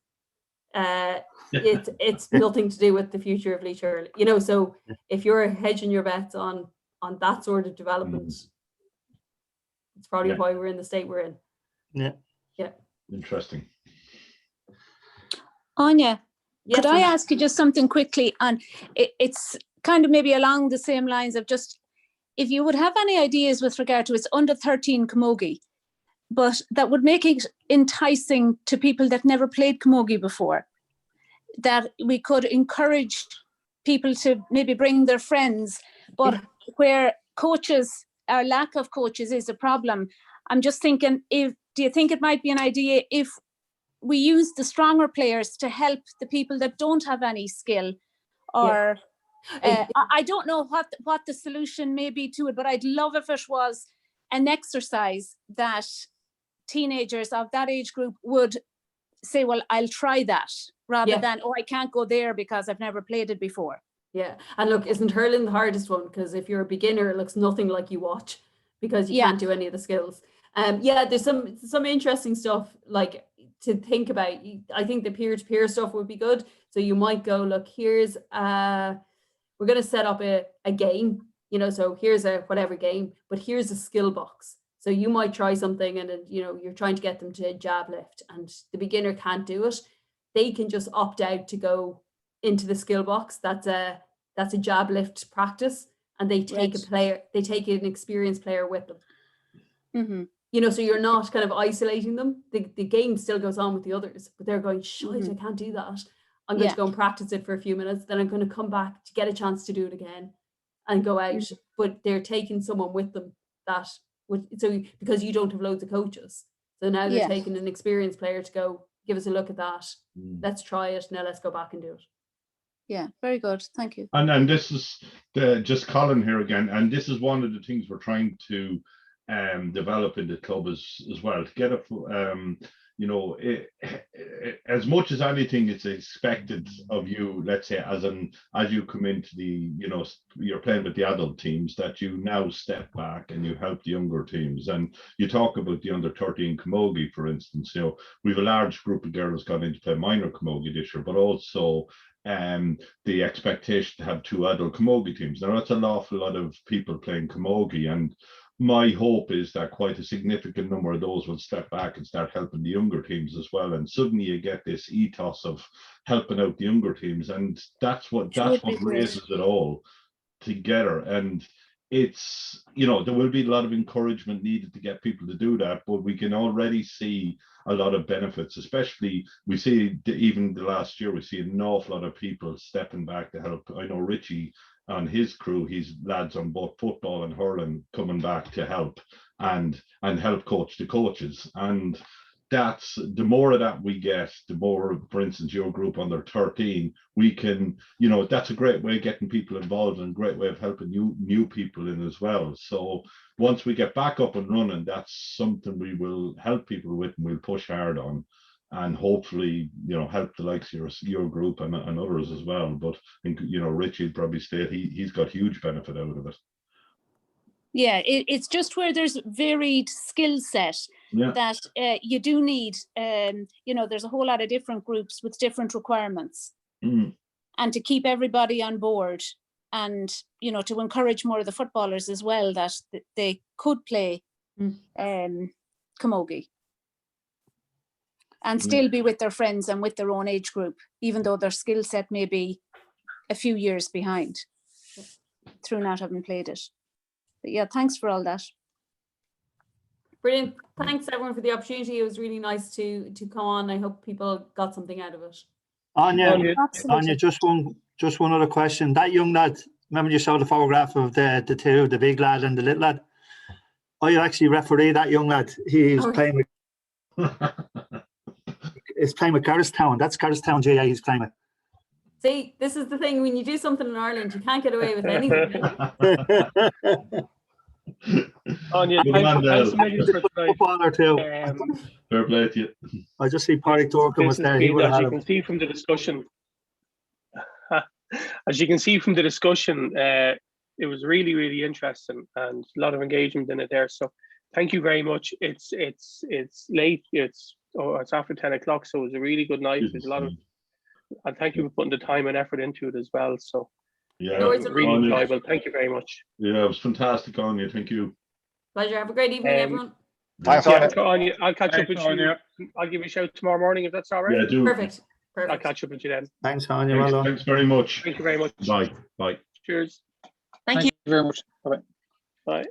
It's nothing to do with the future of Laois hurling, you know. So if you're hedging your bets on that sort of development, it's probably why we're in the state we're in. Yeah. Interesting. Áine, Yes, could I ask you just something quickly? And it's kind of maybe along the same lines of just if you would have any ideas with regard to it's under 13 camogie, but that would make it enticing to people that never played camogie before, that we could encourage people to maybe bring their friends, but where coaches, our lack of coaches is a problem. I'm just thinking, do you think it might be an idea if we use the stronger players to help the people that don't have any skill, or I don't know what the solution may be to it, but I'd love if it was an exercise that teenagers of that age group would say, well, I'll try that, rather than, I can't go there because I've never played it before. Yeah, and look, isn't hurling the hardest one? Because if you're a beginner, it looks nothing like you watch because you can't do any of the skills. There's some interesting stuff like to think about. I think the peer-to-peer stuff would be good. So you might go, look, here's we're going to set up a game, you know, so here's a whatever game, but here's a skill box. So you might try something and, you know, you're trying to get them to jab lift and the beginner can't do it. They can just opt out to go into the skill box. That's a jab lift practice, and they take an experienced player with them. Mm-hmm. You know, so you're not kind of isolating them. The game still goes on with the others, but they're going, shite, I can't do that. I'm going to go and practice it for a few minutes. Then I'm going to come back to get a chance to do it again and go out. But they're taking someone with them because you don't have loads of coaches. So now they're taking an experienced player to go, give us a look at that. Let's try it. Now let's go back and do it. Yeah, very good. Thank you. And this is just Colin here again. And this is one of the things we're trying to develop in the club as well, to get you know, as much as anything, it's expected of you, let's say, as you come into the, you know, you're playing with the adult teams, that you now step back and you help the younger teams. And you talk about the under 13 camogie, for instance. You know, we have a large group of girls gone in to play minor camogie this year, but also the expectation to have 2 adult camogie teams. Now that's an awful lot of people playing camogie, and my hope is that quite a significant number of those will step back and start helping the younger teams as well. And suddenly you get this ethos of helping out the younger teams, and that's what raises it all together. And it's, you know, there will be a lot of encouragement needed to get people to do that, but we can already see a lot of benefits. Especially we see even the last year, we see an awful lot of people stepping back to help. I know Richie and his crew, he's lads on both football and hurling coming back to help and help coach the coaches. And that's, the more of that we get, the more, for instance, your group under 13, we can, you know, that's a great way of getting people involved and a great way of helping new people in as well. So once we get back up and running, that's something we will help people with and we'll push hard on, and hopefully, you know, help the likes of your group and others as well. But I think, you know, Richie'd probably state he's got huge benefit out of it. Yeah, it's just where there's varied skill set that you do need. You know, there's a whole lot of different groups with different requirements, and to keep everybody on board, and, you know, to encourage more of the footballers as well that they could play camogie. and still be with their friends and with their own age group, even though their skill set may be a few years behind through not having played it. But yeah, thanks for all that. Brilliant. Thanks everyone for the opportunity. It was really nice to come on. I hope people got something out of it. Áine, Absolutely. just one other question. That young lad, remember you showed the photograph of the two, the big lad and the little lad? I actually referee that young lad. He's playing with Garristown. That's Garristown GAA he's playing with. See, this is the thing, when you do something in Ireland, you can't get away with anything. Áine, thanks a million for tonight. Footballer too. Fair play to you. I just see Paddy Dorkin was there. He would have as had you can see from the discussion, it was really, really interesting and a lot of engagement in it there. So thank you very much. It's late. It's after 10 o'clock, so it was a really good night. There's a lot of, and thank you for putting the time and effort into it as well. So Yeah, No, it's really enjoyable. Thank you very much. yeah, it was fantastic, Áine. Thank you. Pleasure. Have a great evening, everyone. Thanks, Yeah, Áine. Áine, I'll catch up with Áine. you. I'll give you a shout tomorrow morning if that's all right. Yeah, do. Perfect. I'll Perfect. catch up with you then. Thanks, Áine. Well done. Thanks very much. Thank you very much. Bye. Bye. Cheers. Thank you very much. Bye-bye. Bye.